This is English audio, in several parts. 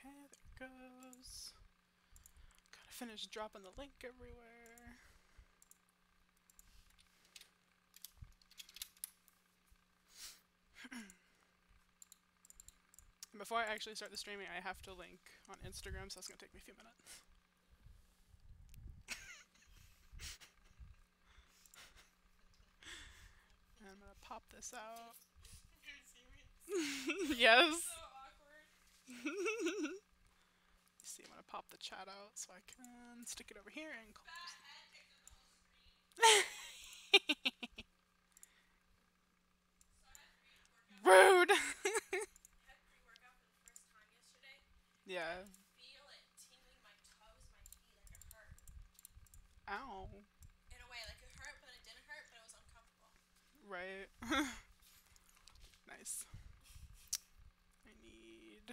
Okay, there it goes. Gotta finish dropping the link everywhere. Before I actually start the streaming, I have to link on Instagram, so that's gonna take me a few minutes. And I'm gonna pop this out. Yes. So awkward. See, I'm gonna pop the chat out so I can stick it over here and close. Rude. Yeah. Feel it tingling my toes, my feet, like it hurt. Ow. In a way, like it hurt, but it didn't hurt, but it was uncomfortable. Right. Nice. I need.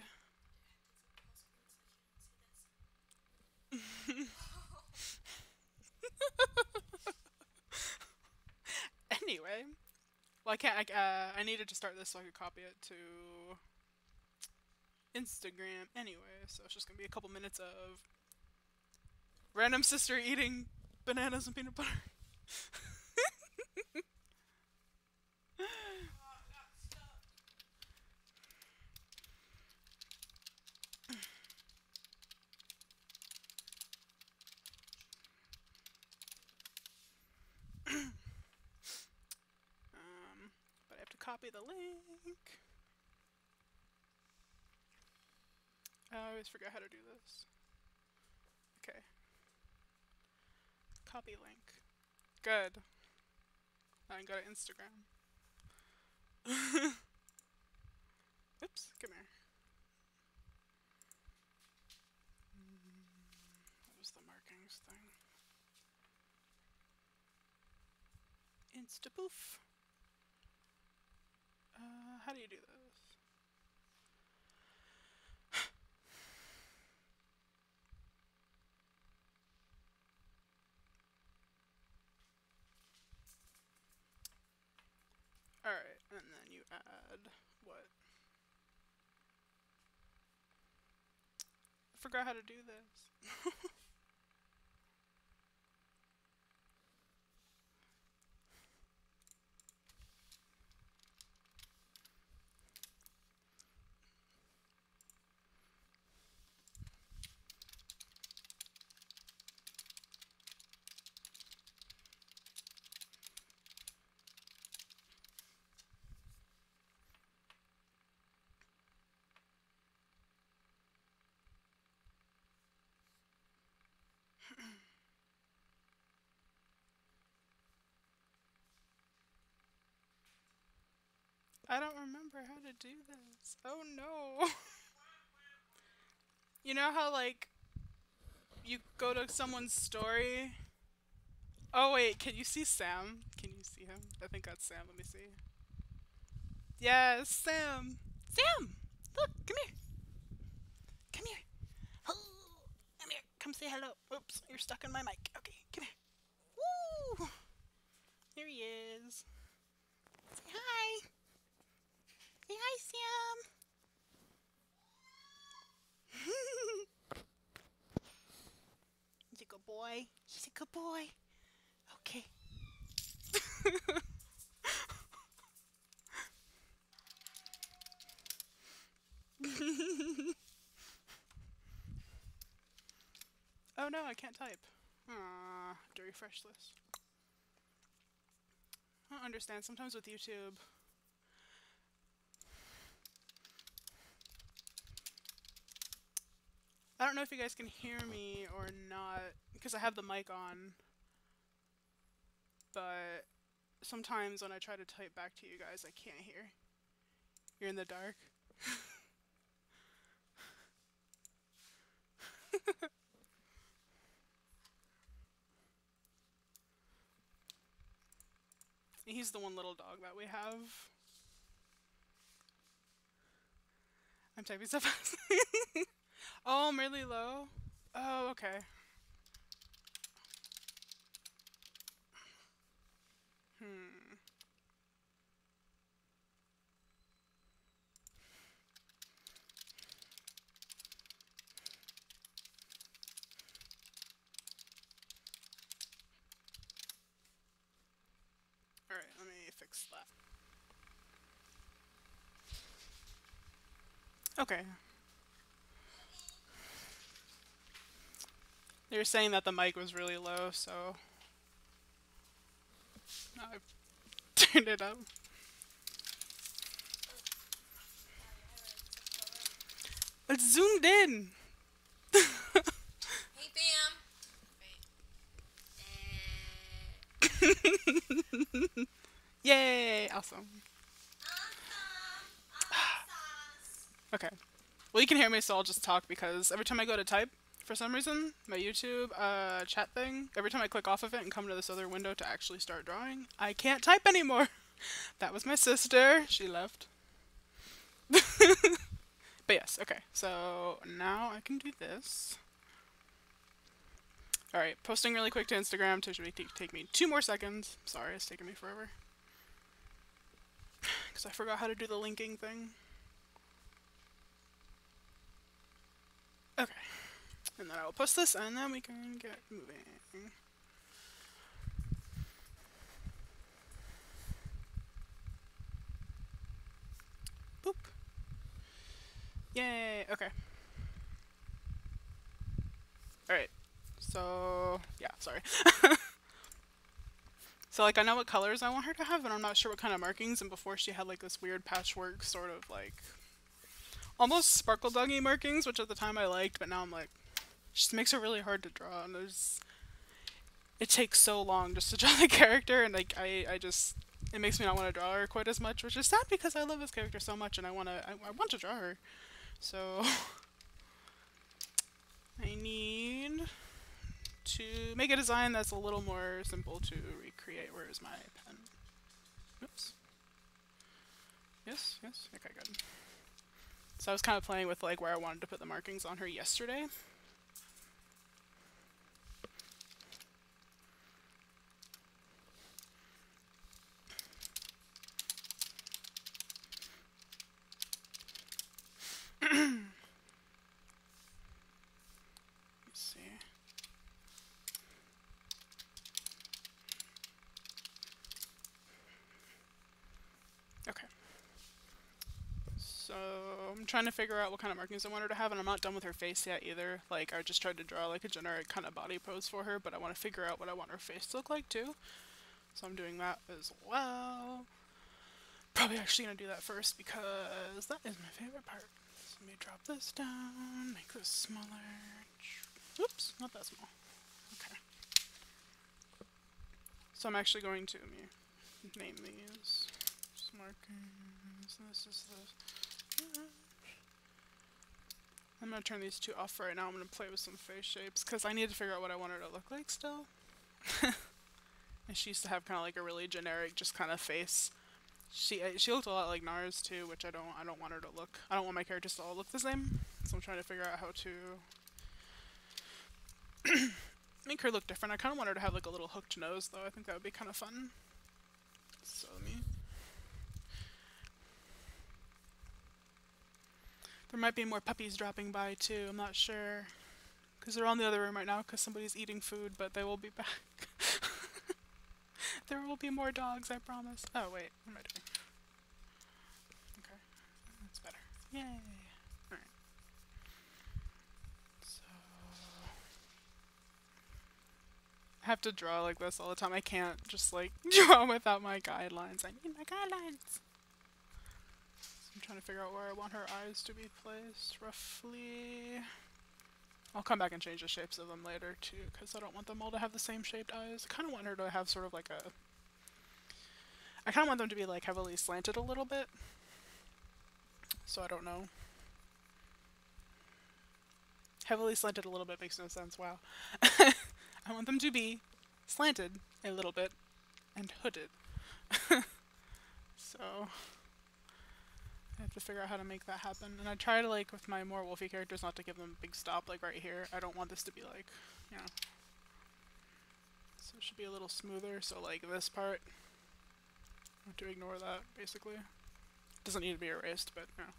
Anyway, well, I can't. I needed to start this so I could copy it to Instagram anyway, so it's just gonna be a couple minutes of random sister eating bananas and peanut butter. But I have to copy the link. I always forget how to do this. Okay. Copy link. Good. Now I can go to Instagram. Oops, come here. What was the markings thing? Instapoof. How do you do this? Alright, and then you add what? I forgot how to do this. I don't remember how to do this. Oh no. You know how, like, you go to someone's story? Oh wait, can you see Sam? Can you see him? I think that's Sam. Let me see. Yes, Sam! Sam! Look, come here! Come here! Hello! Come here! Come say hello. Oops, you're stuck in my mic. Okay, come here. Woo! Here he is. Say hi! Say hi, Sam! He's a good boy. He's a good boy. Okay. Oh no, I can't type. Have to refresh this. I don't understand. Sometimes with YouTube, I don't know if you guys can hear me or not because I have the mic on, but sometimes when I try to type back to you guys, I can't hear. You're in the dark. He's the one little dog that we have. I'm typing so fast. Oh, I'm really low? Oh, okay. fix that. Okay. They were saying that the mic was really low, so now I've turned it up. It's zoomed in. Hey, fam. Yay! Awesome. Okay. Well, you can hear me, so I'll just talk because every time I go to type, for some reason, my YouTube chat thing, every time I click off of it and come to this other window to actually start drawing, I can't type anymore. That was my sister. She left. But yes, okay. So now I can do this. Alright, posting really quick to Instagram to take me 2 more seconds. Sorry, it's taking me forever. Because I forgot how to do the linking thing. Okay. And then I will post this, and then we can get moving. Boop. Yay! Okay. Alright. So, yeah, sorry. So, like, I know what colors I want her to have, and I'm not sure what kind of markings, and before she had, like, this weird patchwork sort of, like, almost sparkle doggy markings, which at the time I liked, but now I'm like, just makes it really hard to draw, and it takes so long just to draw the character, and like I just it makes me not want to draw her quite as much, which is sad because I love this character so much and I want to draw her. So I need to make a design that's a little more simple to recreate. Where is my pen? Oops. Yes, okay, good. So I was kind of playing with like where I wanted to put the markings on her yesterday. Okay. So I'm trying to figure out what kind of markings I want her to have, and I'm not done with her face yet either. Like, I just tried to draw like a generic kind of body pose for her, but I want to figure out what I want her face to look like too. So I'm doing that as well. Probably actually gonna do that first because that is my favorite part. So let me drop this down, make this smaller. Oops, not that small. Okay. So I'm actually going to name these markings. This is this. I'm gonna turn these 2 off for right now. I'm gonna play with some face shapes because I need to figure out what I want her to look like still. And she used to have kind of like a really generic, just kind of face. She looked a lot like Nars too, which I don't want her to look. I don't want my characters to all look the same. So I'm trying to figure out how to make her look different. I kind of want her to have like a little hooked nose though. I think that would be kind of fun. So let me. There might be more puppies dropping by too. I'm not sure. Because they're on the other room right now because somebody's eating food, but they will be back. There will be more dogs, I promise. Oh, wait. What am I doing? Okay. That's better. Yay. Alright. So I have to draw like this all the time. I can't just like draw without my guidelines. I need my guidelines. So I'm trying to figure out where I want her eyes to be placed, roughly. I'll come back and change the shapes of them later too, because I don't want them all to have the same shaped eyes. I kind of want her to have sort of like a... I kind of want them to be like heavily slanted a little bit. So I don't know. Heavily slanted a little bit makes no sense, wow. I want them to be slanted a little bit and hooded. So I have to figure out how to make that happen. And I try to, like, with my more wolfy characters, not to give them a big stop, like right here. I don't want this to be like, you know. So it should be a little smoother. So like this part, I have to ignore that, basically. Doesn't need to be erased, but, you know.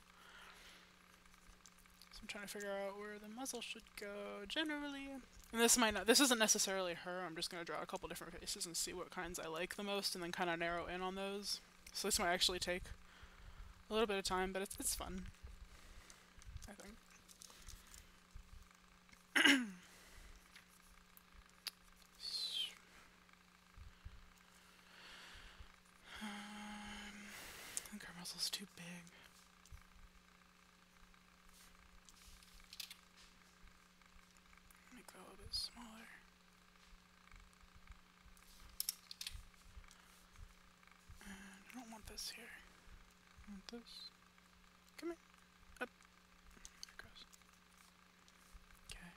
So I'm trying to figure out where the muzzle should go generally. And this isn't necessarily her. I'm just gonna draw a couple different faces and see what kinds I like the most, and then kind of narrow in on those. So this might actually take a little bit of time, but it's fun, I think. I think our muzzle's too big. Make that a little bit smaller. And I don't want this here. I want this. Come here. Up. There it goes. Okay.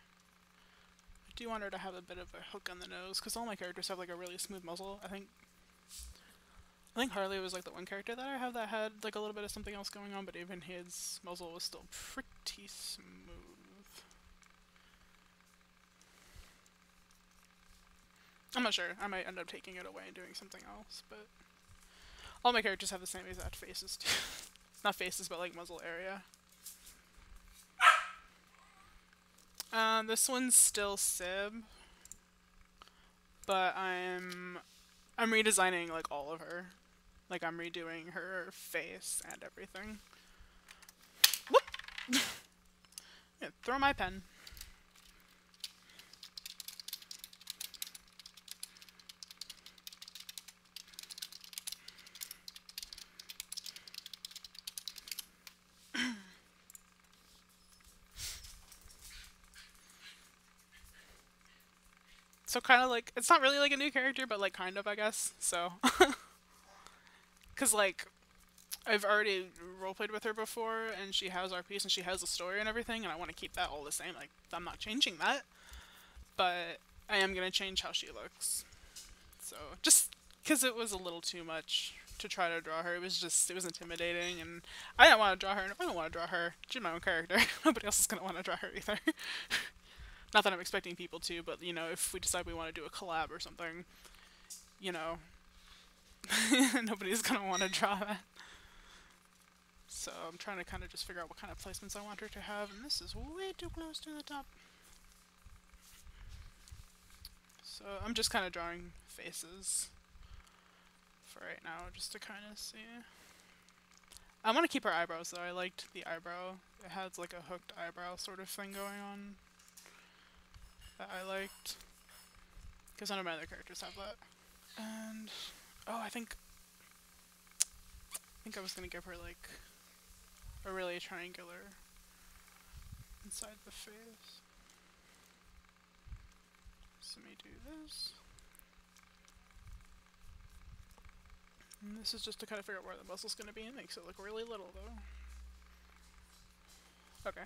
I do want her to have a bit of a hook on the nose, because all my characters have like a really smooth muzzle. I think Harley was like the one character that I have that had like a little bit of something else going on, but even his muzzle was still pretty smooth. I'm not sure. I might end up taking it away and doing something else, but all my characters have the same exact faces too. Not faces, but like muzzle area. This one's still Sib, but I'm redesigning like all of her. Like I'm redoing her face and everything. Whoop! Yeah, throw my pen. So kind of like, it's not really like a new character, but like kind of, I guess. So, because like I've already roleplayed with her before, and she has our piece, and she has a story and everything, and I want to keep that all the same. Like, I'm not changing that, but I am gonna change how she looks. So, just because it was a little too much to try to draw her, it was intimidating, and I didn't want to draw her, and if I don't want to draw her, she's my own character. Nobody else is gonna want to draw her either. Not that I'm expecting people to, but, you know, if we decide we want to do a collab or something, you know, nobody's gonna want to draw that. So I'm trying to kind of just figure out what kind of placements I want her to have, and this is way too close to the top. So I'm just kind of drawing faces for right now, just to kind of see. I want to keep her eyebrows, though. I liked the eyebrow. It has like a hooked eyebrow sort of thing going on that I liked, because none of my other characters have that. And oh, I think I was gonna give her like a really triangular inside the face. So let me do this. And this is just to kind of figure out where the muscle's gonna be. It makes it look really little though. Okay.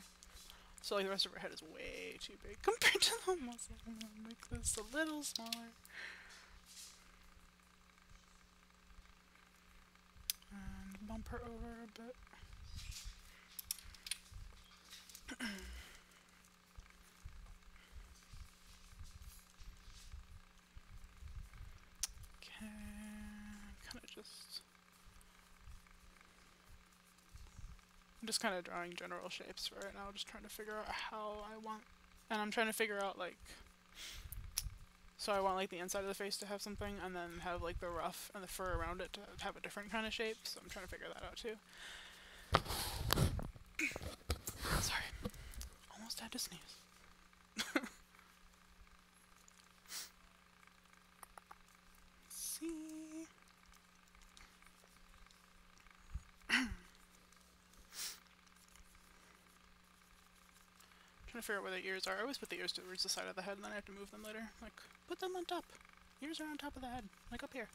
So like the rest of her head is way too big compared to the muscle. I'm gonna make this a little smaller. And bump her over a bit. Okay, kind of just... I'm just kind of drawing general shapes for right now, just trying to figure out how I want... And I'm trying to figure out, like... So I want, like, the inside of the face to have something, and then have, like, the ruff and the fur around it to have a different kind of shape, so I'm trying to figure that out, too. Sorry. Almost had to sneeze. See? Trying to figure out where the ears are. I always put the ears towards the side of the head, and then I have to move them later. Like, put them on top. Ears are on top of the head, like up here.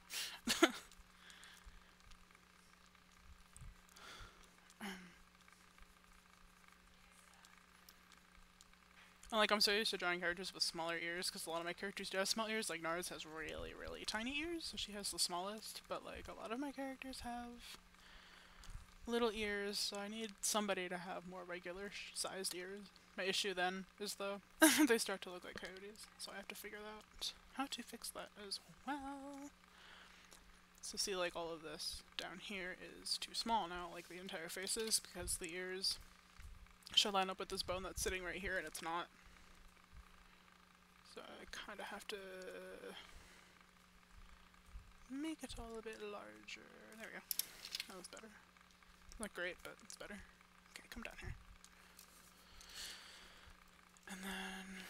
And like, I'm so used to drawing characters with smaller ears, because a lot of my characters do have small ears. Like, Nars has really, really tiny ears, so she has the smallest. But like, a lot of my characters have little ears, so I need somebody to have more regular sized ears. My issue then is though they start to look like coyotes, so I have to figure out how to fix that as well. So see, like, all of this down here is too small now, like the entire face is, because the ears should line up with this bone that's sitting right here and it's not. So I kind of have to make it all a bit larger. There we go. That was better. Not great, but it's better. Okay, come down here. And then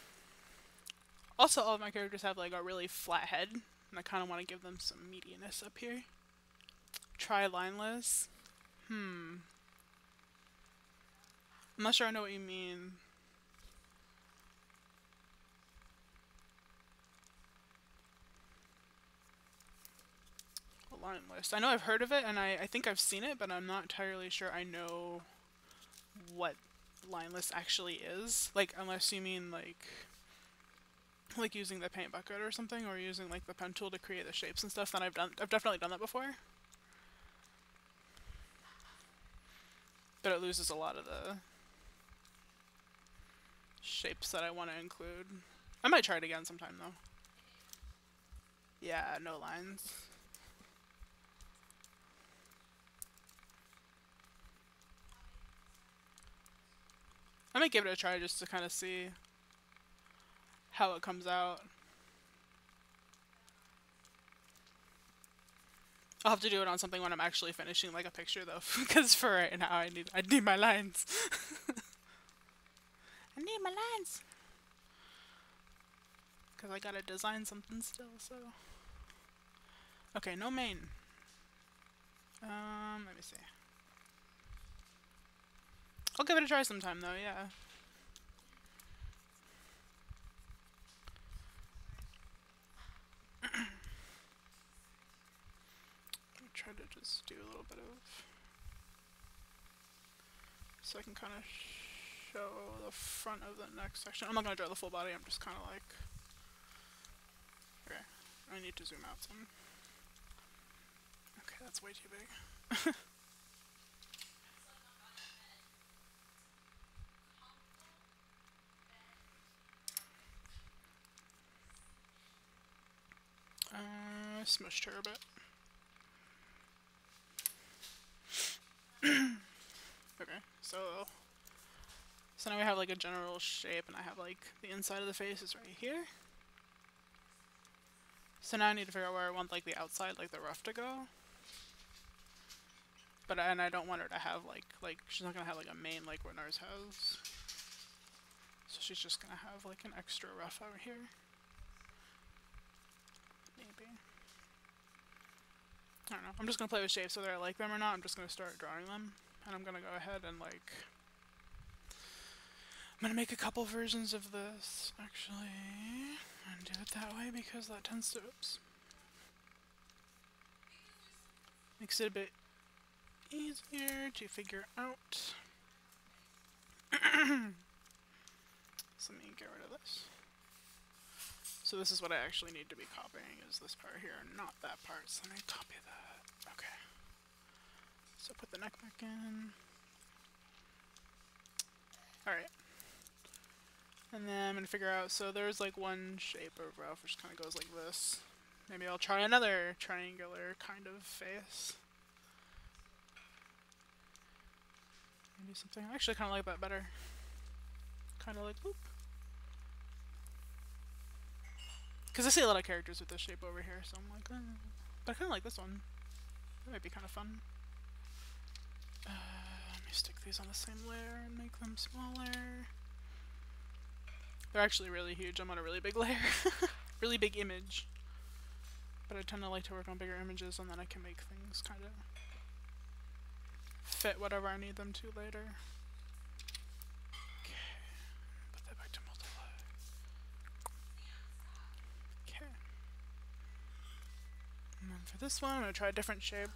also all of my characters have like a really flat head, and I kind of want to give them some meatiness up here. Try lineless. I'm not sure I know what you mean. A line list. I know I've heard of it, and I think I've seen it, but I'm not entirely sure I know what line list actually is. Like, unless you mean like using the paint bucket or something, or using like the pen tool to create the shapes and stuff. Then I've definitely done that before. But it loses a lot of the shapes that I want to include. I might try it again sometime though. Yeah, no lines. I might give it a try just to kind of see how it comes out. I'll have to do it on something when I'm actually finishing like a picture though, because for right now I need my lines. I need my lines. Because I gotta design something still, so. Okay, no main. Let me see. I'll give it a try sometime though, yeah. Try to just do a little bit of, so I can kind of show the front of the next section. I'm not gonna draw the full body. I'm just kind of like, okay, I need to zoom out some. Okay, that's way too big. Smushed her a bit. Okay, so now we have like a general shape, and I have like the inside of the face is right here. So now I need to figure out where I want like the outside, like the rough to go. But and I don't want her to have like she's not gonna have like a mane like what Nars has. So she's just gonna have like an extra rough over here. Maybe. I don't know. I'm just gonna play with shapes whether I like them or not. I'm just gonna start drawing them. And I'm gonna go ahead and like, I'm gonna make a couple versions of this actually and do it that way because that tends to, oops, makes it a bit easier to figure out. So let me get rid of this. So this is what I actually need to be copying, is this part here, not that part. So let me copy that. Okay. So put the neck back in. Alright. And then I'm gonna figure out, so there's like one shape of rough which kind of goes like this. Maybe I'll try another triangular kind of face. Maybe something, I actually kind of like that better. Kind of like, whoop. Because I see a lot of characters with this shape over here, so I'm like, but I kind of like this one. That might be kind of fun. Let me stick these on the same layer and make them smaller. They're actually really huge. I'm on a really big layer. Really big image. But I tend to like to work on bigger images, and then I can make things kind of fit whatever I need them to later. Okay. Put that back to multiply. Okay. And then for this one, I'm going to try a different shape.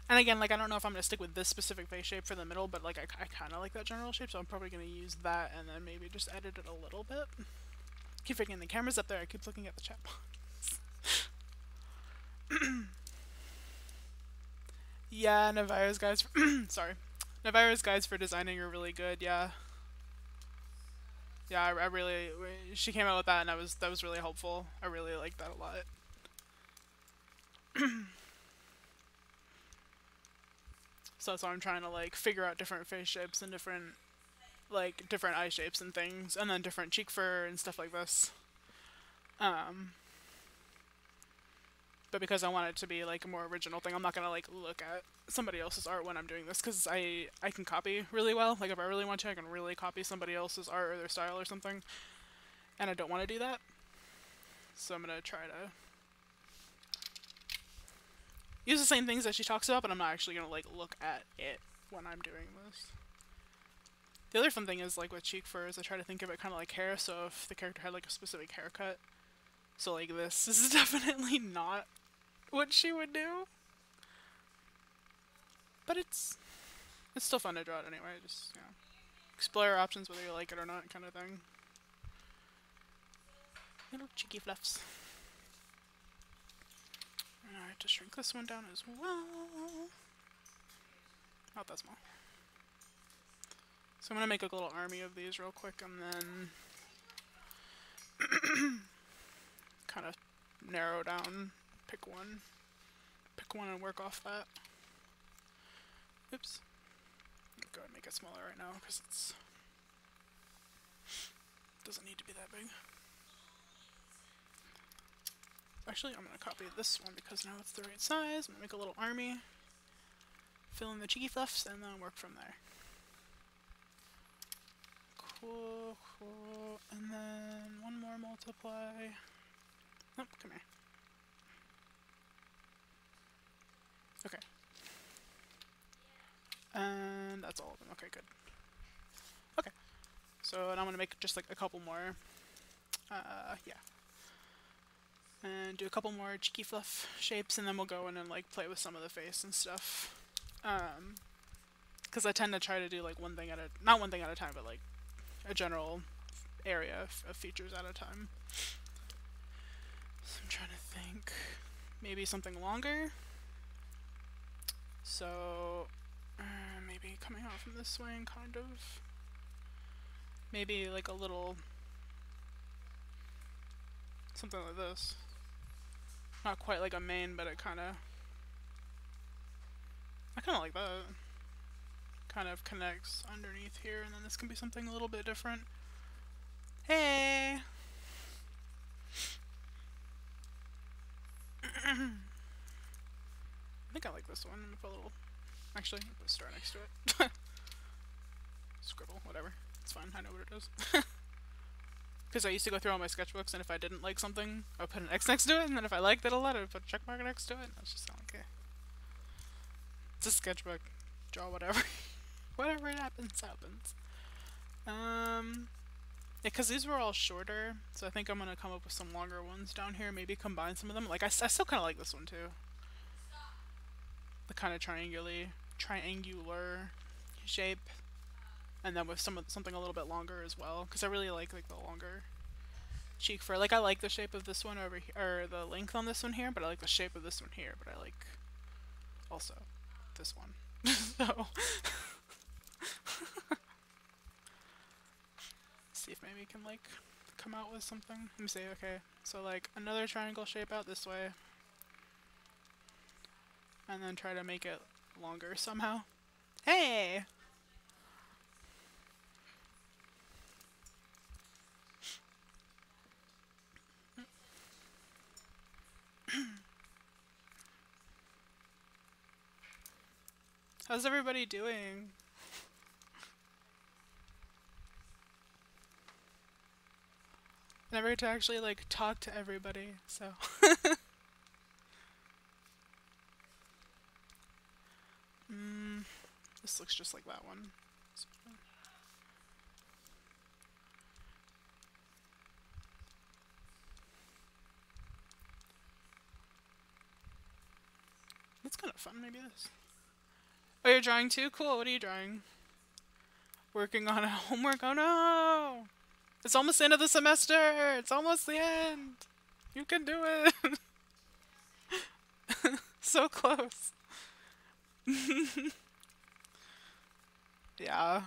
And again, like, I don't know if I'm going to stick with this specific face shape for the middle, but like I kind of like that general shape, so I'm probably going to use that and then maybe just edit it a little bit. Keep forgetting the camera's up there, I keep looking at the chat box. Yeah, Navira's guides for sorry. Navira's guides for designing are really good, yeah. Yeah, I really, she came out with that and that was really helpful. I really like that a lot. So that's why I'm trying to like figure out different face shapes and different eye shapes and things, and then different cheek fur and stuff like this. But because I want it to be like a more original thing, I'm not gonna like look at somebody else's art when I'm doing this, because I can copy really well. Like if I really want to, I can really copy somebody else's art or their style or something, and I don't want to do that. So I'm gonna try to use the same things that she talks about, but I'm not actually gonna like look at it when I'm doing this. The other fun thing is like with cheek fur is I try to think of it kind of like hair. So if the character had like a specific haircut, so like this is definitely not what she would do. But it's still fun to draw it anyway. Just, you know, explore your options whether you like it or not, kind of thing. Little cheeky fluffs. Alright, to shrink this one down as well. Not that small. So I'm gonna make a little army of these real quick and then kind of narrow down, pick one and work off that. Oops. Go ahead and make it smaller right now because it's doesn't need to be that big. Actually, I'm gonna copy this one because now it's the right size. I'm gonna make a little army, fill in the cheeky fluffs, and then work from there. Cool, cool. And then one more multiply. Nope, come here. Okay. And that's all of them. Okay, good. Okay. So, and I'm gonna make just like a couple more. Yeah. And do a couple more cheeky fluff shapes, and then we'll go in and like play with some of the face and stuff. Because I tend to try to do like not one thing at a time, but like a general area of features at a time. So I'm trying to think, maybe something longer. So maybe coming out from this way and kind of, maybe like a little something like this. Not quite like a mane, but it I kind of like that. Kind of connects underneath here, and then this can be something a little bit different. Hey! I think I like this one. I'm gonna put a little... Actually, I'm gonna put a star next to it. Scribble, whatever. It's fine, I know what it is. Because I used to go through all my sketchbooks, and if I didn't like something, I would put an X next to it, and then if I liked it a lot, I would put a check mark next to it, and that's just like, okay. It's a sketchbook. Draw whatever. Whatever happens, happens. Yeah, because these were all shorter, so I think I'm going to come up with some longer ones down here, maybe combine some of them. Like, I still kind of like this one, too. The kind of triangular shape. And then with something a little bit longer as well, because I really like the longer cheek fur. Like, I like the shape of this one over here, or the length on this one here, but I like the shape of this one here, but I like also this one. So see if maybe we can like come out with something. Let me see. Okay, so like another triangle shape out this way, and then try to make it longer somehow. Hey! How's everybody doing? I never get to actually like talk to everybody, so this looks just like that one. That's kind of fun, maybe this. Oh, you're drawing too? Cool, what are you drawing? Working on a homework? Oh no! It's almost the end of the semester! It's almost the end! You can do it! So close. Yeah.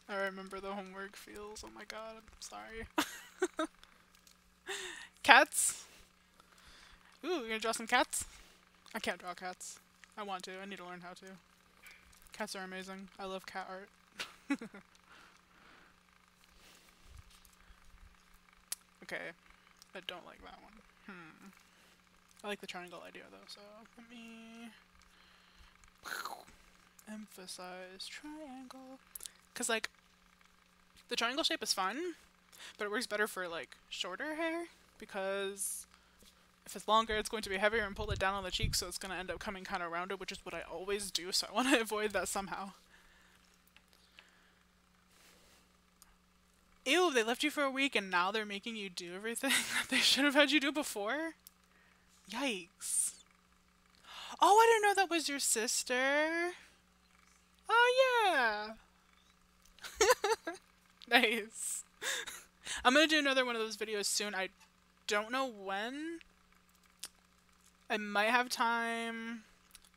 I remember the homework feels. Oh my god, I'm sorry. Cats? Ooh, you're gonna draw some cats? I can't draw cats. I want to. I need to learn how to. Cats are amazing. I love cat art. Okay, I don't like that one. I like the triangle idea though, so let me emphasize triangle. Cause like, the triangle shape is fun, but it works better for like shorter hair because if it's longer it's going to be heavier and pull it down on the cheek, so it's going to end up coming kind of rounded, which is what I always do, so I want to avoid that somehow. Ew, they left you for a week and now they're making you do everything that they should have had you do before? Yikes. Oh, I didn't know that was your sister. Oh, yeah. Nice. I'm gonna do another one of those videos soon. I don't know when. I might have time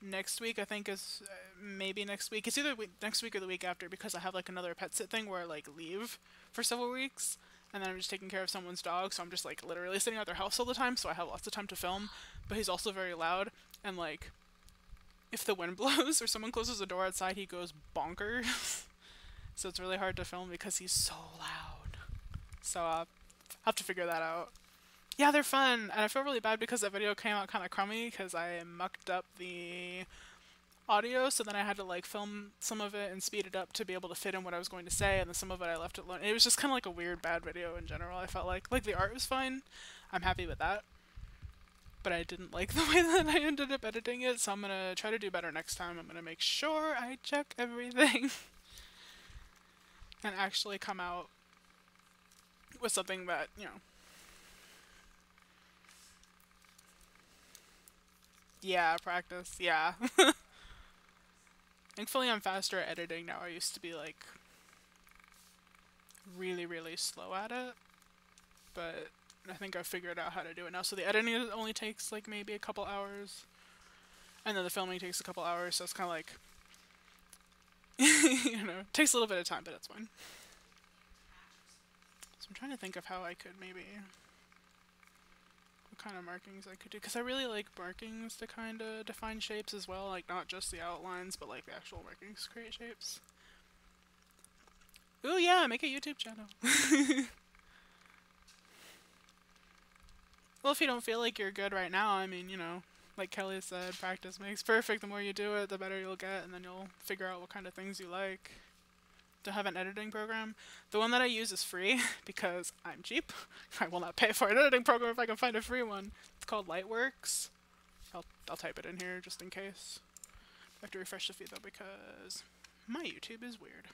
next week. I think is maybe next week. It's either next week or the week after because I have like another pet sit thing where I like leave for several weeks and then I'm just taking care of someone's dog, so I'm just like literally sitting at their house all the time, so I have lots of time to film, but he's also very loud and like if the wind blows or someone closes the door outside, he goes bonkers. So it's really hard to film because he's so loud. So I'll have to figure that out. Yeah, they're fun, and I feel really bad because that video came out kind of crummy because I mucked up the audio, so then I had to like film some of it and speed it up to be able to fit in what I was going to say, and then some of it I left it alone. It was just kind of like a weird bad video in general. I felt like the art was fine. I'm happy with that. But I didn't like the way that I ended up editing it, so I'm gonna try to do better next time. I'm gonna make sure I check everything and actually come out with something that, you know. Yeah, practice. Yeah. Thankfully I'm faster at editing now. I used to be like really, really slow at it. But I think I've figured out how to do it now. So the editing only takes like maybe a couple hours. And then the filming takes a couple hours, so it's kind of like, you know, it takes a little bit of time, but it's fine. So I'm trying to think of how I could maybe, what kind of markings I could do. Because I really like markings to kind of define shapes as well. Like not just the outlines, but like the actual markings to create shapes. Ooh yeah, make a YouTube channel. Well, if you don't feel like you're good right now, I mean, you know, like Kelly said, practice makes perfect. The more you do it, the better you'll get, and then you'll figure out what kind of things you like. To have an editing program. The one that I use is free because I'm cheap. I will not pay for an editing program if I can find a free one. It's called Lightworks. I'll type it in here just in case. I have to refresh the feed though because my YouTube is weird.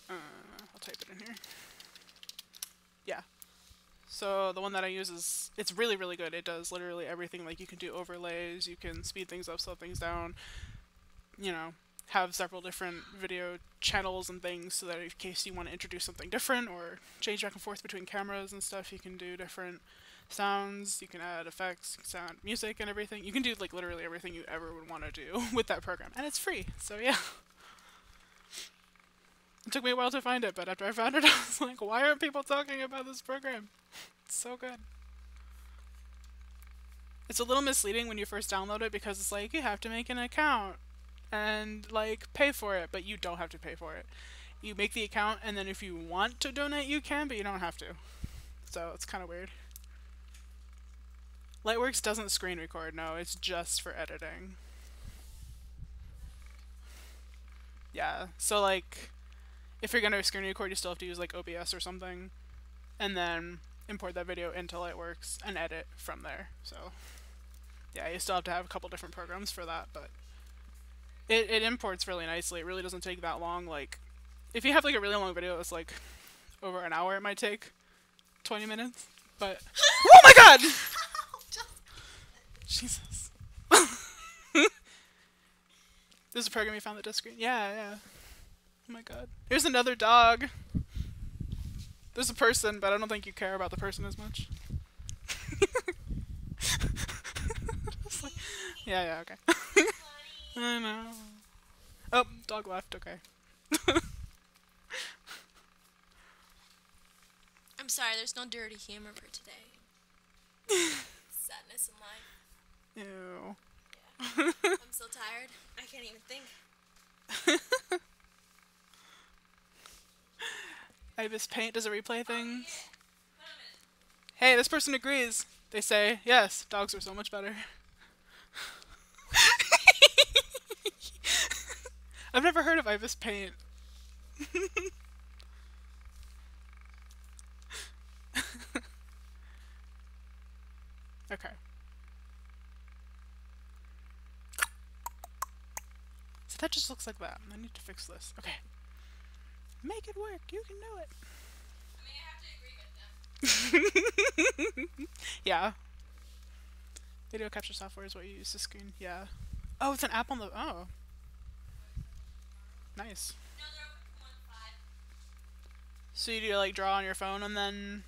I'll type it in here. Yeah. So the one that I use is, it's really, really good. It does literally everything. Like you can do overlays, you can speed things up, slow things down, you know, have several different video channels and things so that in case you want to introduce something different or change back and forth between cameras and stuff, you can do different sounds, you can add effects, sound, music and everything. You can do like literally everything you ever would want to do with that program. And it's free, so yeah. It took me a while to find it, but after I found it, I was like, why aren't people talking about this program? It's so good. It's a little misleading when you first download it because it's like, you have to make an account and like pay for it, but you don't have to pay for it. You make the account and then if you want to donate you can, but you don't have to. So it's kind of weird. Lightworks doesn't screen record, no, it's just for editing. Yeah, so like if you're gonna screen record you still have to use like OBS or something and then import that video into Lightworks and edit from there. So yeah, you still have to have a couple different programs for that, but it imports really nicely. It really doesn't take that long. Like, if you have like a really long video that's like over an hour, it might take 20 minutes. But oh my god! Jesus. This is a program you found that does screen. Yeah, yeah. Oh my god. Here's another dog. There's a person, but I don't think you care about the person as much. Like, yeah, yeah, okay. I know. Oh, dog left, okay. I'm sorry, there's no dirty humor for today. Sadness in life. Ew. Yeah. I'm so tired. tired. I can't even think. Ibis Paint does a replay thing. Oh, yeah. Wait a minute. Hey, this person agrees. They say, yes, dogs are so much better. I've never heard of Ibis Paint. Okay. So that just looks like that. I need to fix this. Okay. Make it work. You can do it. I mean, I have to agree with them. Yeah. Video capture software is what you use to screen. Yeah. Oh, it's an app on the... Oh. Nice. No, they're open from 1 to 5. So you do like draw on your phone and then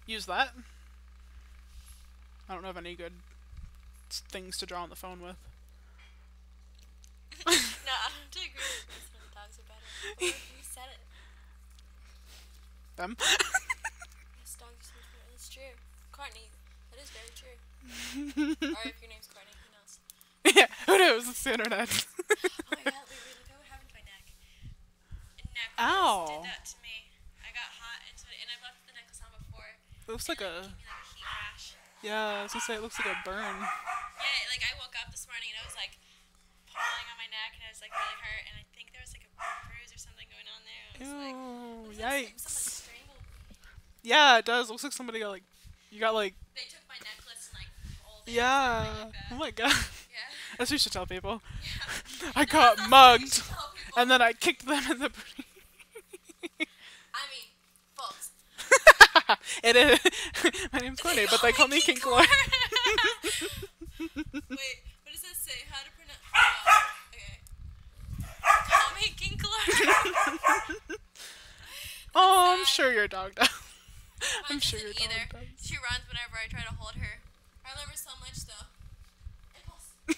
use that? I don't know of any good things to draw on the phone with. No, I have to agree with this one. Dogs are better. Or you said it. Them? Yes, dogs are so much better. That's true. Courtney, that is very true. Or if your name's Courtney, who knows? Yeah, who knows? It's the internet. Oh my god, wait, look at what happened to my neck. A necklace Ow. did that to me. I got hot and I've left the necklace on before. It looks like It a... gave me like a heat rash. Yeah, I was gonna say it looks like a burn. Yeah, like I woke up this morning and I was like pulling on my neck and it was like really hurt and I think there was like a bruise or something going on there. I was like, Ew, looks like yikes. someone strangled me. Yeah, it does. Looks like somebody got like... You got like... They took my necklace and like pulled it. Yeah. Like that. Oh my god. Yeah. That's what you should tell people. Yeah. I No, got that's not mugged. what you should tell people. And then I kicked them in the booty. I mean, folks. It is. My name's Courtney, but they call me King Lord. Wait, what does that say? How to pronounce? Oh, okay. Call me King Lord. Oh, I'm sure your dog does. I'm Mine sure your doesn't dog either. does. She runs whenever I try to hold her. I love her so much, though. Impulse. But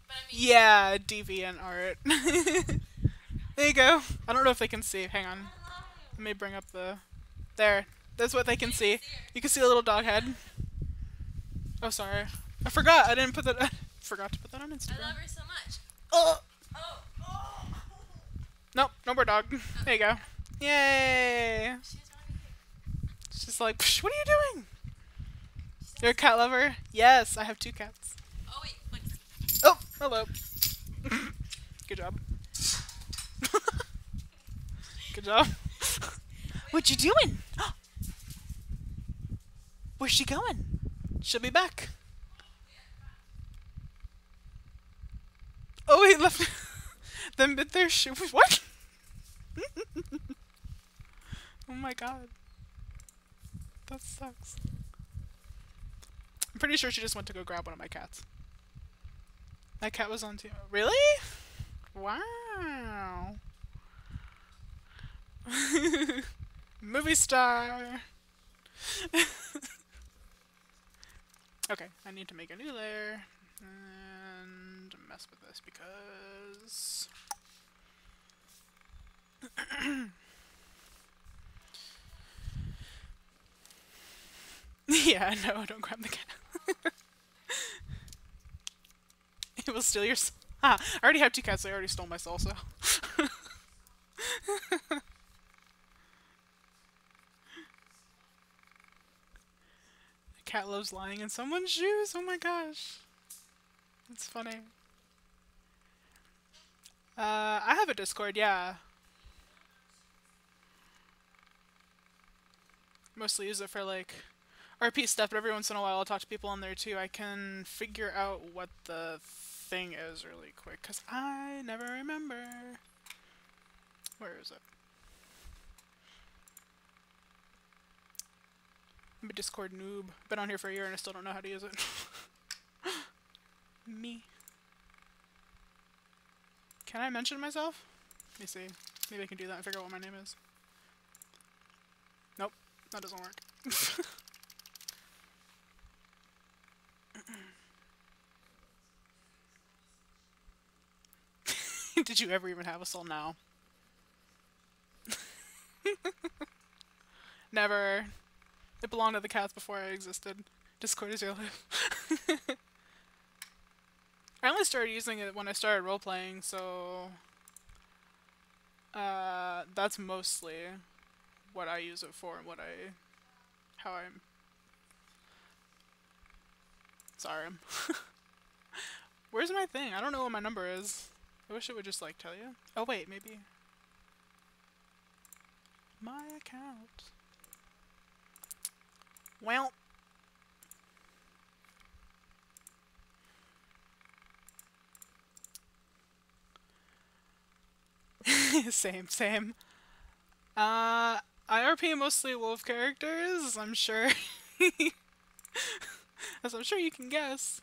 I mean, Yeah, deviant art. There you go. I don't know if they can see. Hang on. Let me bring up the... There. That's what they can see. You can see a little dog head. Oh, sorry. I forgot. I didn't put that... forgot to put that on I Instagram. love her so much. Oh! Oh. Nope, no more dog. There you go. Yay! She doesn't want to be here. She's like, "Psh, what are you doing? You're a cat lover? Yes, I have 2 cats. Oh, wait. Look. Oh, hello. Good job. Good job. What you doing? Where's she going? She'll be back. Oh, he left them bit their shoe. What? Oh my god. That sucks. I'm pretty sure she just went to go grab one of my cats. My cat was on too. Really? Wow. Movie star. Okay, I need to make a new layer and mess with this because yeah, no, don't grab the cat. It will steal your soul. Ah, I already have 2 cats, so I already stole my soul, so. The cat loves lying in someone's shoes. Oh my gosh. That's funny. I have a Discord, yeah. Mostly use it for like RP stuff, but every once in a while I'll talk to people on there too. I can figure out what the thing is really quick, because I never remember. Where is it? I'm a Discord noob. Been on here for a year and I still don't know how to use it. Me. Can I mention myself? Let me see. Maybe I can do that and figure out what my name is. Nope. That doesn't work. Did you ever even have a soul? Now? Never. It belonged to the cats before I existed. Discord is your life. of started using it when I started role playing, so that's mostly what I use it for and how I'm. Sorry. Where's my thing? I don't know what my number is. I wish it would just like tell you. Oh wait, maybe my account. Well. Same, same. IRP mostly wolf characters, I'm sure. As I'm sure you can guess.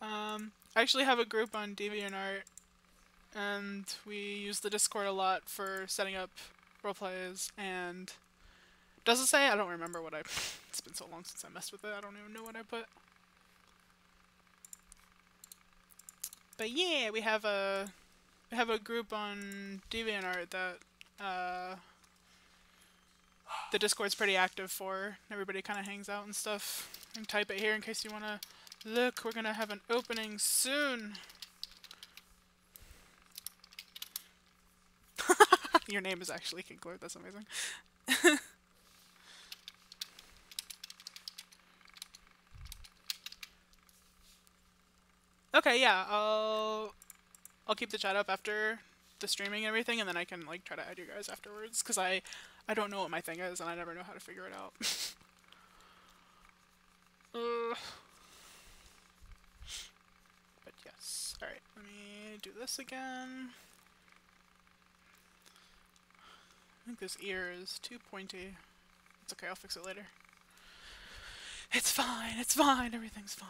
I actually have a group on DeviantArt, and we use the Discord a lot for setting up roleplays, and does it say? I don't remember what I... It's been so long since I messed with it, I don't even know what I put. But yeah, we have a group on DeviantArt that the Discord's pretty active for. Everybody kind of hangs out and stuff. I can type it here in case you want to look. We're gonna have an opening soon. Your name is actually Kinkler. That's amazing. Okay, yeah. I'll keep the chat up after the streaming and everything, and then I can like try to add you guys afterwards, because I don't know what my thing is, and I never know how to figure it out. But yes. Alright, let me do this again. I think this ear is too pointy. It's okay, I'll fix it later. It's fine, everything's fine.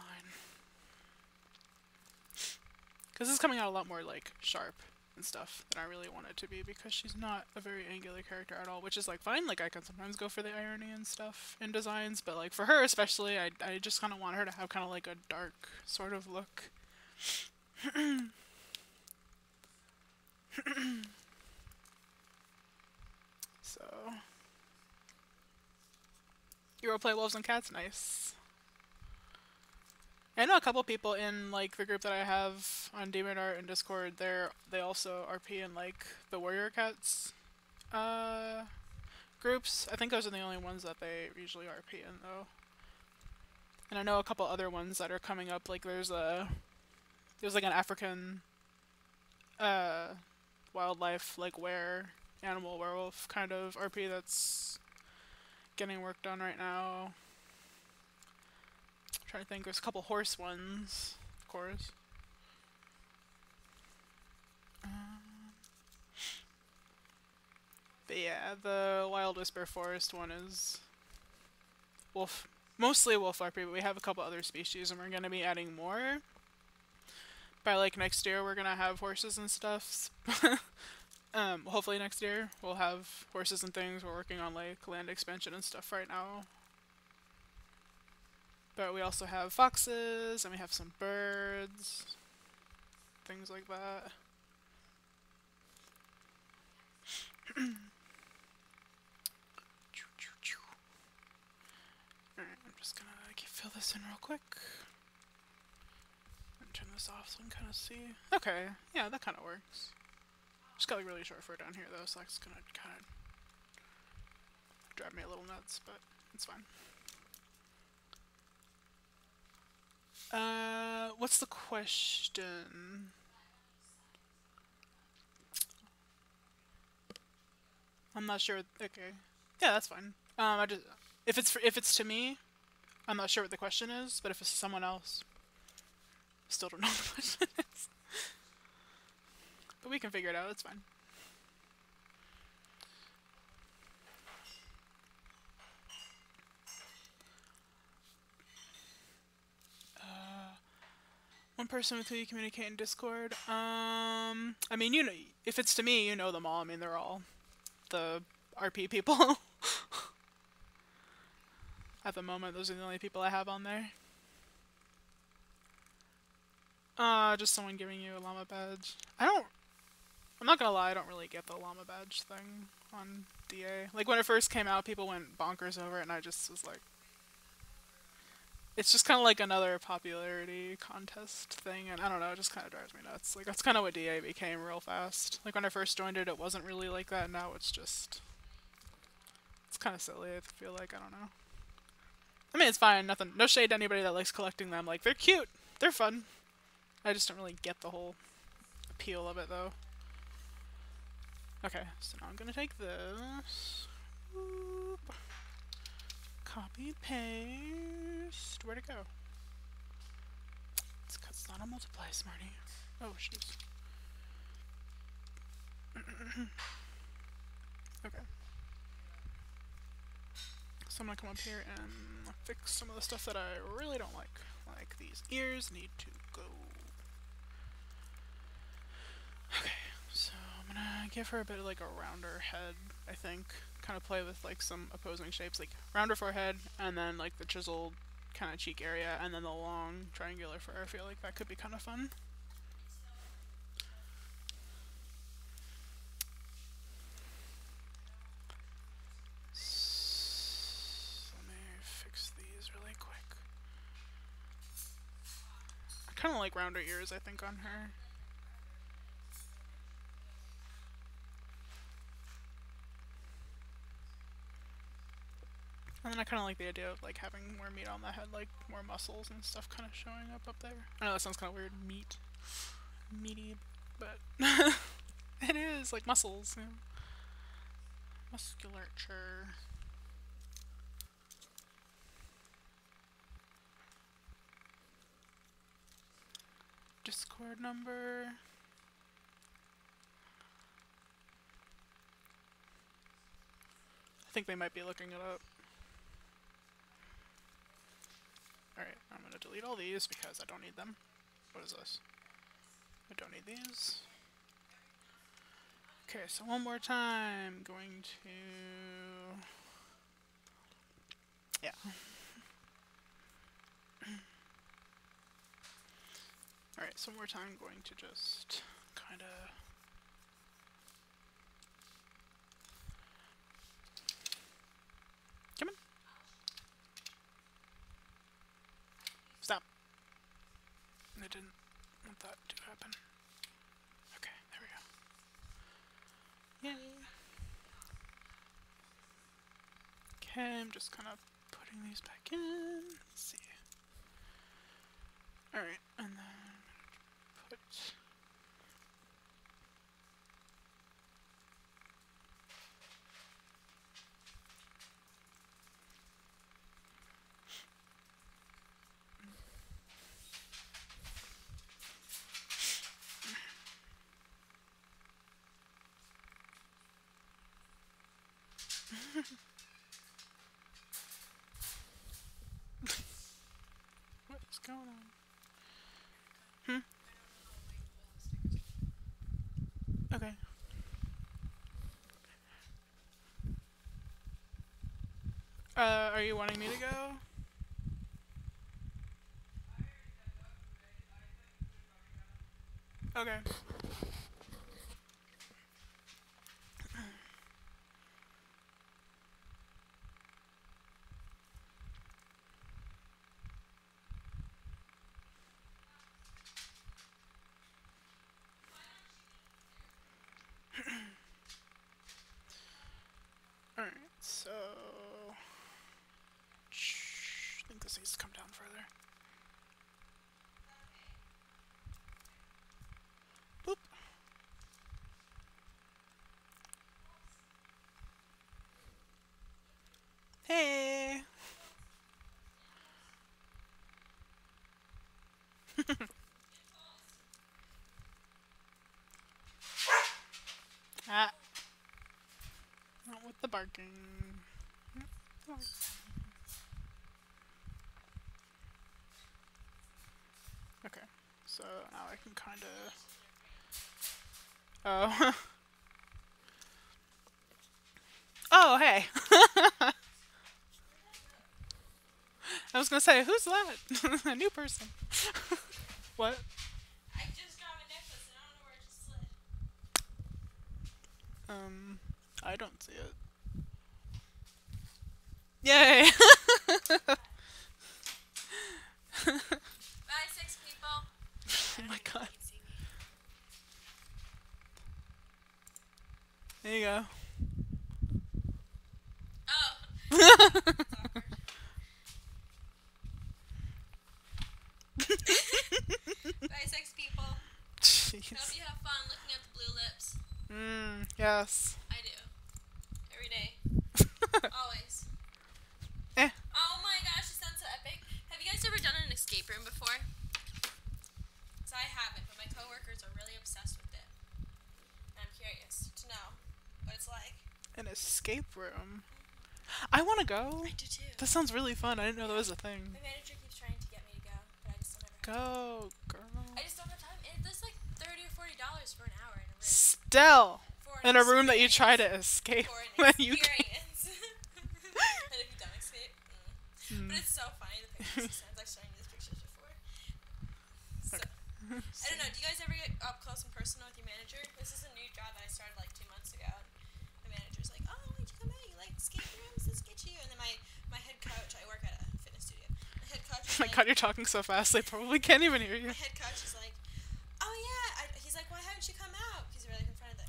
Because this is coming out a lot more, like, sharp and stuff than I really want it to be, because she's not a very angular character at all, which is, like, fine. Like, I can sometimes go for the irony and stuff in designs, but, like, for her especially, I just kind of want her to have kind of, like, a dark sort of look. So... You roleplay wolves and cats? Nice. I know a couple people in like the group that I have on DeviantArt and Discord. They also RP in like the warrior cats groups. I think those are the only ones that they usually RP in though. And I know a couple other ones that are coming up. Like there's like an African wildlife like animal werewolf kind of RP that's getting worked on right now. I'm trying to think, there's a couple horse ones, of course. But yeah, the Wild Whisper Forest one is wolf, mostly wolf RP, but we have a couple other species and we're going to be adding more. By like next year we're going to have horses and stuff. Hopefully next year we'll have horses and things. We're working on like land expansion and stuff right now. But we also have foxes, and we have some birds, things like that. Alright, I'm just gonna fill this in real quick. And turn this off so I can kind of see. Okay, yeah, that kind of works. Just got like really short for down here though, so that's gonna kind of drive me a little nuts, but it's fine. What's the question? I'm not sure. Okay. Yeah, that's fine. If it's to me, I'm not sure what the question is, but if it's to someone else, still don't know what the question is. But we can figure it out, it's fine. One person with who you communicate in Discord. I mean, you know, if it's to me, you know them all. I mean, they're all the RP people. At the moment, those are the only people I have on there. Just someone giving you a llama badge. I'm not gonna lie, I don't really get the llama badge thing on DA. Like, when it first came out, people went bonkers over it, and I just was like... It's just kind of like another popularity contest thing, and I don't know, it just kind of drives me nuts. Like, that's kind of what DA became real fast. Like, when I first joined it, it wasn't really like that, now it's just. It's kind of silly, I feel like, I don't know. I mean, it's fine, nothing. No shade to anybody that likes collecting them. Like, they're cute, they're fun. I just don't really get the whole appeal of it, though. Okay, so now I'm gonna take this. Whoop. Copy, paste. Where'd it go? It's because it's not a multiply, smarty. Oh, jeez. Okay. So I'm gonna come up here and fix some of the stuff that I really don't like. Like these ears need to go. Okay, so I'm gonna give her a bit of like a rounder head, I think. Kind of play with like some opposing shapes, like rounder forehead, and then like the chiseled kind of cheek area, and then the long triangular fur. I feel like that could be kind of fun. Let me fix these really quick. I kind of like rounder ears, I think, on her. And then I kind of like the idea of like having more meat on the head, like more muscles and stuff kind of showing up there. I know that sounds kind of weird, meaty, but it is like muscles, you know? Musculature. Discord number. I think they might be looking it up. Alright, I'm gonna delete all these because I don't need them. What is this? I don't need these. Okay, so one more time. Going to. Yeah. Alright, so one more time. Going to just kinda. Come on. Stop. I didn't want that to happen. Okay, there we go. Yay. Okay, I'm just kind of putting these back in. Let's see. Alright, and then put. What's going on? Okay. Are you wanting me to go? Okay. Alright, so. I think this needs to come down further. Boop. Hey! Ah. Not with the barking. Okay, so now I can kind of. Oh. Oh, hey! I was gonna say, who's that? A new person. What? I just got my necklace and I don't know where it just slid. I don't see it. Yay! Bye, 6 people. Oh my god. You can see me. There you go. Oh. That's awkward. Bye, 6 people. Jeez. Hope you have fun looking at the blue lips. Yes. I do. Every day. Always. Eh. Oh my gosh, this sounds so epic. Have you guys ever done an escape room before? So I haven't, but my coworkers are really obsessed with it. And I'm curious to know what it's like. An escape room. I want to go. I do too. That sounds really fun. I didn't know that was a thing. My manager keeps trying to get me to go, but I just don't ever have Go, girl. time. I just don't have time. It's like $30 or $40 for an hour in a room. Still. For In an a room that you experience. try to escape. For an When you can't. experience. And if you don't escape. But it's so funny, the pictures he sends. I've shown you these pictures before. So, I don't know, do you guys ever get up close and personal with your manager? This is a new job that I started like 2 months ago. My manager's like, oh, why'd you come out? You like escape rooms? Let's get you. And then my head coach, I work at a fitness studio. My head coach is Oh my god, you're talking so fast, they probably can't even hear you. my head coach is like, oh yeah. He's like, why haven't you come out? Because we're like in front of this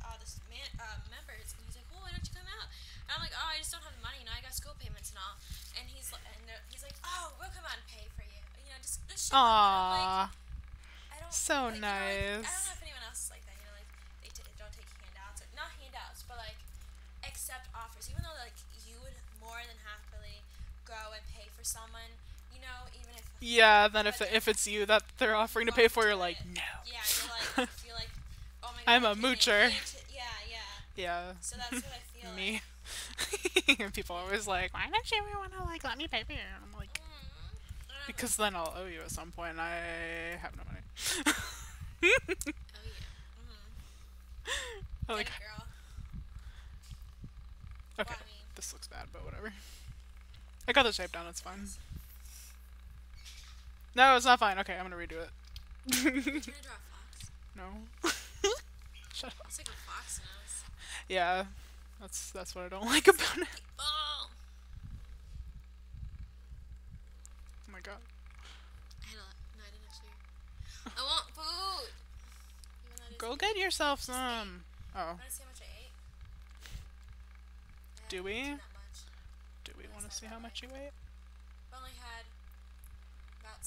members. And he's like, well, why don't you come out? And I'm like, oh, I just don't have the money. You know, I got school payments and all. And he's like, oh, we'll come out and pay for you. You know, just show up. And I'm like, Aww. I don't. So like, you know, like, I don't nice. know if anyone else is like that. You know, like they don't take handouts or not handouts, but like accept offers. Even though like you would more than happily go and pay for someone. You know, even if. Yeah, then But if it's you that they're offering to pay for, you're like, no. Yeah, you're like, you feel like, oh my god. I'm a I'm paying moocher. Yeah, yeah. Yeah. So that's what I feel Me. like. People are always like, why don't you want to like let me pay for you? And I'm like, because then I'll owe you at some point and I have no money. Oh yeah. I like, Get it, girl. okay, Well, I mean, this looks bad, but whatever. I got the shape down, it's fine. No, it's not fine. Okay, I'm gonna redo it. you're trying to draw a fox. No. Shut up. It's like a fox nose. Yeah, that's what I don't like about it. Oh. Oh my god. I had a lot. No, I didn't actually. I want food. Even though it is Go good. get yourself Just ate. some. Oh, Want to see how much I ate? I Do haven't we? eaten that much. do we That's want to not see bad, how much you ate? I've only had about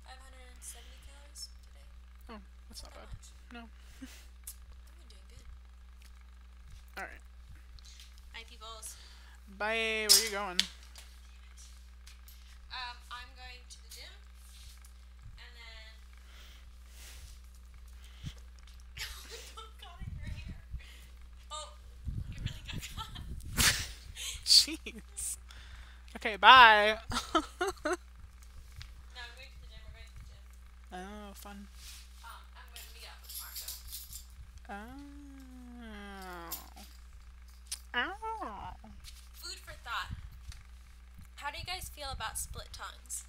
570 calories today. Oh, that's not Not bad. much. No. I've been doing good. Alright. Hi, peoples. Bye. Where you going? I'm going to the gym, and then. Don't got in your hair. Oh, you really got caught. Jeez. Okay, bye. No, I'm going to the gym. We're going to the gym. Oh, fun. I'm going to meet up with Marco. Oh. Food for thought. How do you guys feel about split tongues?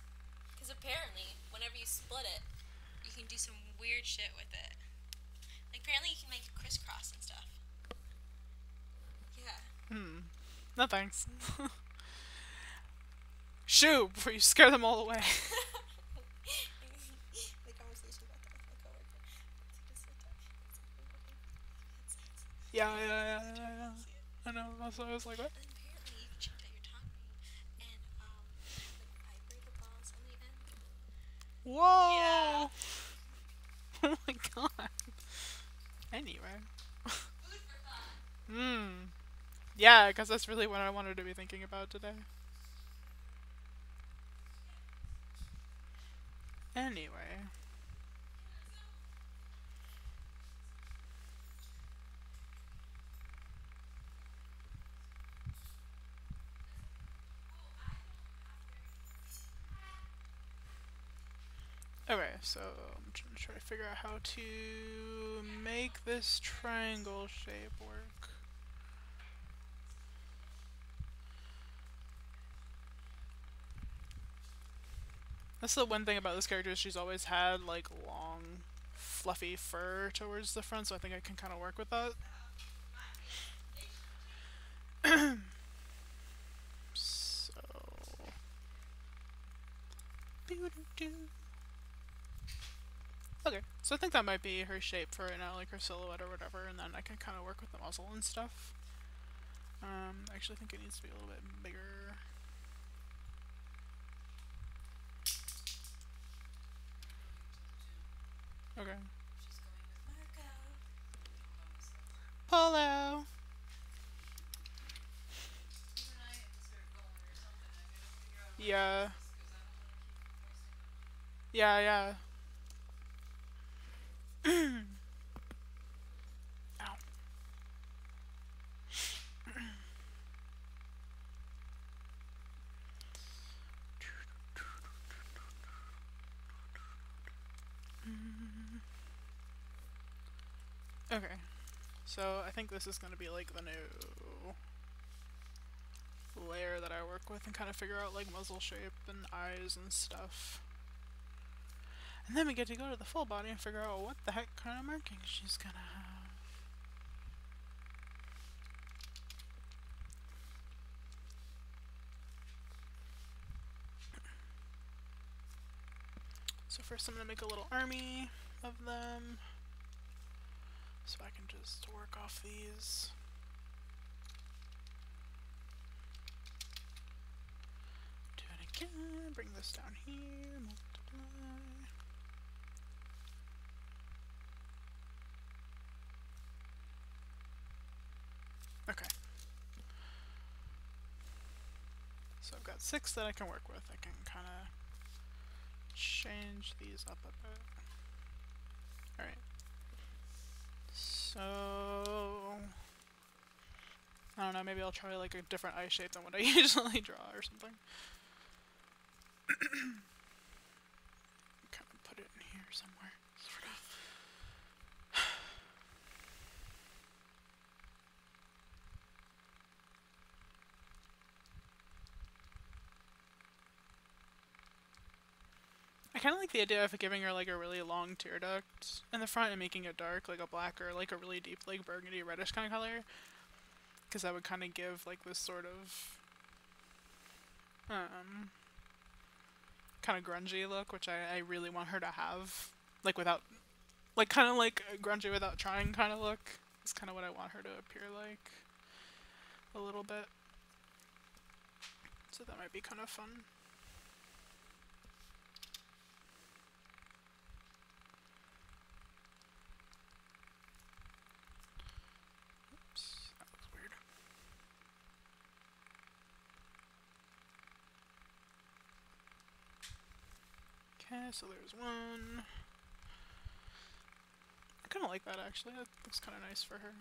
Because apparently, whenever you split it, you can do some weird shit with it. Like, apparently you can make it crisscross and stuff. Yeah. No thanks. Shoo! Before you scare them all away. The conversation about that with my coworker. Yeah. I know. That's what I was like, what? And apparently you can change out your tongue ring and like vibrator balls on the end. Whoa! Oh my god. Anyway. Food for thought. Yeah, because that's really what I wanted to be thinking about today. Anyway. Okay, so I'm trying to figure out how to make this triangle shape work. That's the one thing about this character is she's always had like long, fluffy fur towards the front, so I think I can kind of work with that. So Okay, so I think that might be her shape for right now, like her silhouette or whatever, and then I can kind of work with the muzzle and stuff. I actually think it needs to be a little bit bigger. Okay. She's going with Marco. Polo! You and I have to start going or something. I gotta figure out what Yeah. because I don't want to keep wasting them. Yeah, yeah. Ow. Okay. So I think this is going to be like the new layer that I work with and kind of figure out like muzzle shape and eyes and stuff. And then we get to go to the full body and figure out what the heck kind of markings she's gonna have. So first I'm gonna make a little army of them. So I can just work off these. Do it again, bring this down here, multiply. Okay. So I've got 6 that I can work with. I can kind of change these up a bit. Alright. So I don't know, maybe I'll try like a different eye shape than what I usually draw or something. Kind of put it in here somewhere. Sort of. I kind of like the idea of giving her like a really long tear duct in the front and making it dark, like a black or like a really deep like burgundy reddish kind of color. Because that would kind of give like this sort of kind of grungy look, which I really want her to have, like without, like kind of like a grungy without trying kind of look. Is kind of what I want her to appear like a little bit. So that might be kind of fun. Oops, that looks weird. Okay, so there's one. I kind of like that actually. That looks kind of nice for her.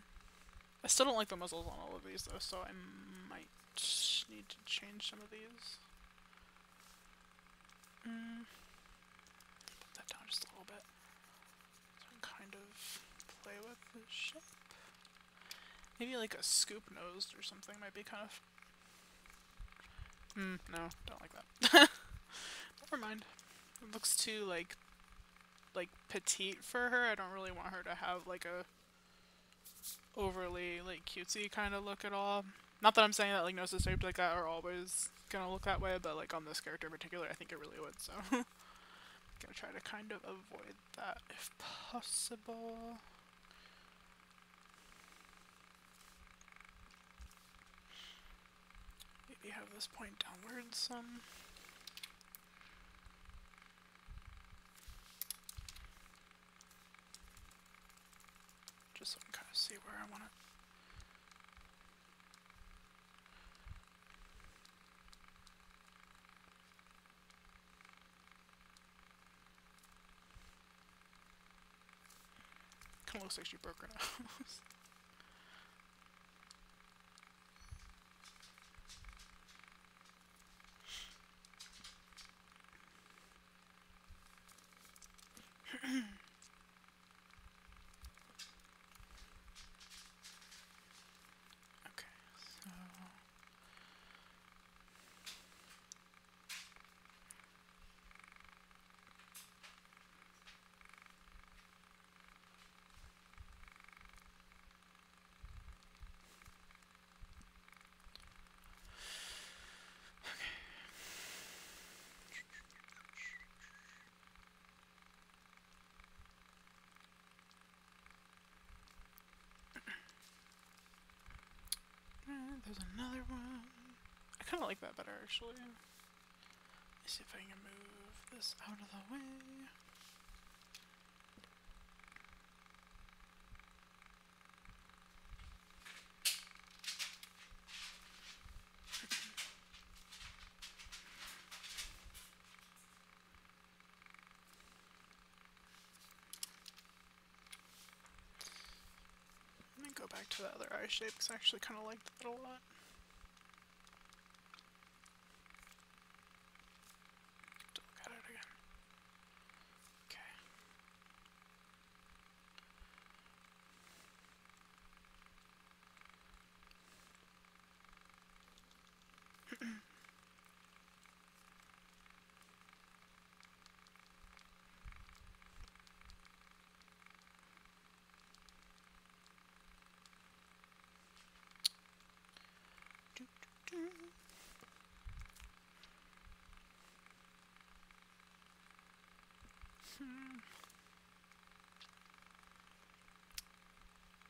I still don't like the muzzles on all of these though, so I might need to change some of these. Put that down just a little bit. So I can kind of play with the shape. Maybe like a scoop nosed or something might be kind of. No, don't like that. Never mind. It looks too like petite for her. I don't really want her to have like a overly like cutesy kind of look at all. Not that I'm saying that like noses shaped like that are always gonna look that way, but like on this character in particular, I think it really would. So gonna try to kind of avoid that if possible. Maybe have this point downwards some. Just so I can kind of see where I want it. Kind of looks like she broke her nose. Okay, so There's another one. I kind of like that better, actually. Let's see if I can move this out of the way. Let me go back to the other eye shape because I actually kind of liked that a lot. Look at it again. Okay.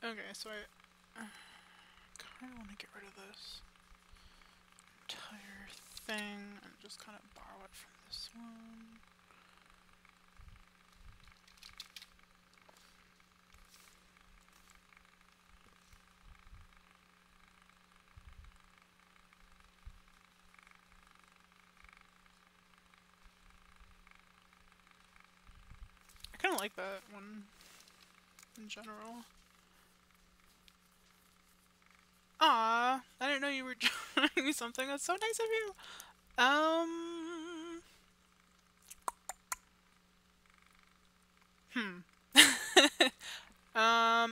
Okay, so I kind of want to get rid of this entire thing and just kind of borrow it from this one. I kind of like that one in general. Ah, I didn't know you were doing me something. That's so nice of you.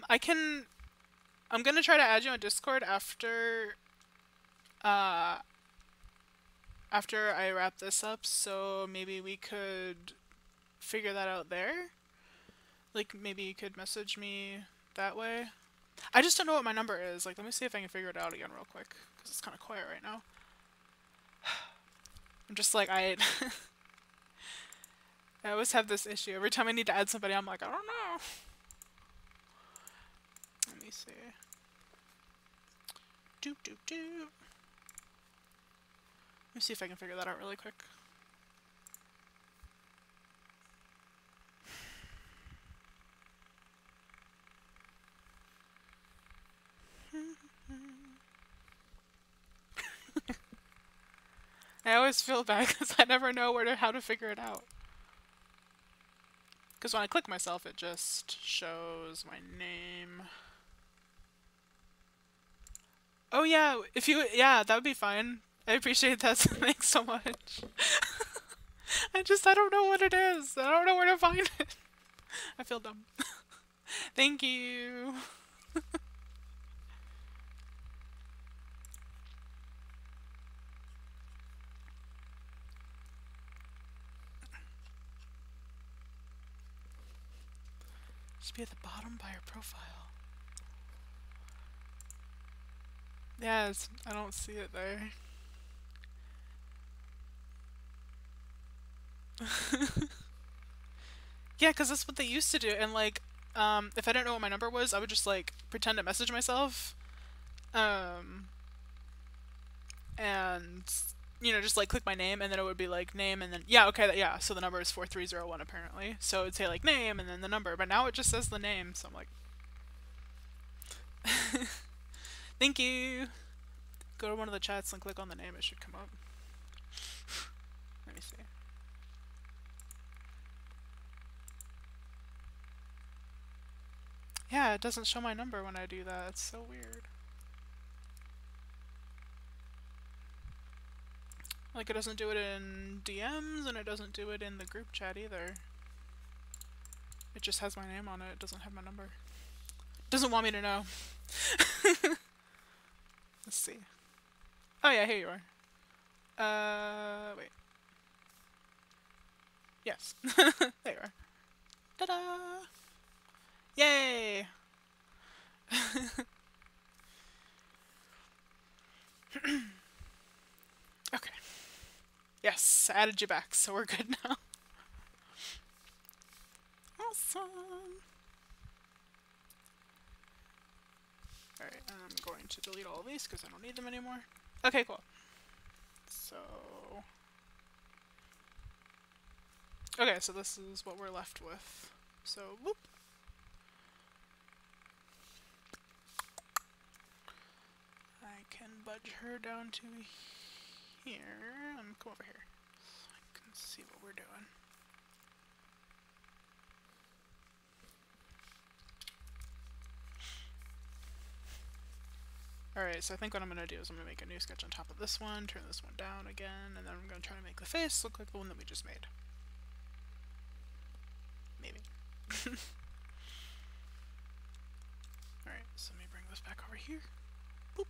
I can. I'm gonna try to add you on Discord after I wrap this up. So maybe we could figure that out there. Like maybe you could message me that way. I just don't know what my number is. Like, let me see if I can figure it out again real quick because it's kind of quiet right now. I'm just like I always have this issue. Every time I need to add somebody, I'm like, I don't know. Let me see. Doop doop doop. Let me see if I can figure that out really quick. I always feel bad because I never know how to figure it out. Because when I click myself, it just shows my name. Oh yeah, yeah, that would be fine. I appreciate that. Thanks so much. I don't know what it is. I don't know where to find it. I feel dumb. Thank you. Should be at the bottom by your profile. Yes, I don't see it there. Yeah, because that's what they used to do. And like, if I didn't know what my number was, I would just like pretend to message myself. And you know, just like click my name, and then it would be like name, and then yeah, okay, yeah. So the number is 4301 apparently. So it'd say like name and then the number, but now it just says the name. So I'm like, thank you. Go to one of the chats and click on the name. It should come up. Let me see. Yeah, it doesn't show my number when I do that. It's so weird. Like, it doesn't do it in DMs, and it doesn't do it in the group chat either. It just has my name on it. It doesn't have my number. It doesn't want me to know. Let's see. Oh yeah, here you are. Wait. Yes. There you are. Ta-da! Yay! Okay. Yes, I added you back, so we're good now. Awesome! Alright, and I'm going to delete all of these because I don't need them anymore. Okay, cool. So... Okay, so this is what we're left with. So, whoop. I can budge her down to here. Come over here so I can see what we're doing. Alright, so I think what I'm going to do is I'm going to make a new sketch on top of this one, turn this one down again, and then I'm going to try to make the face look like the one that we just made. Maybe. Alright, so let me bring this back over here. Boop.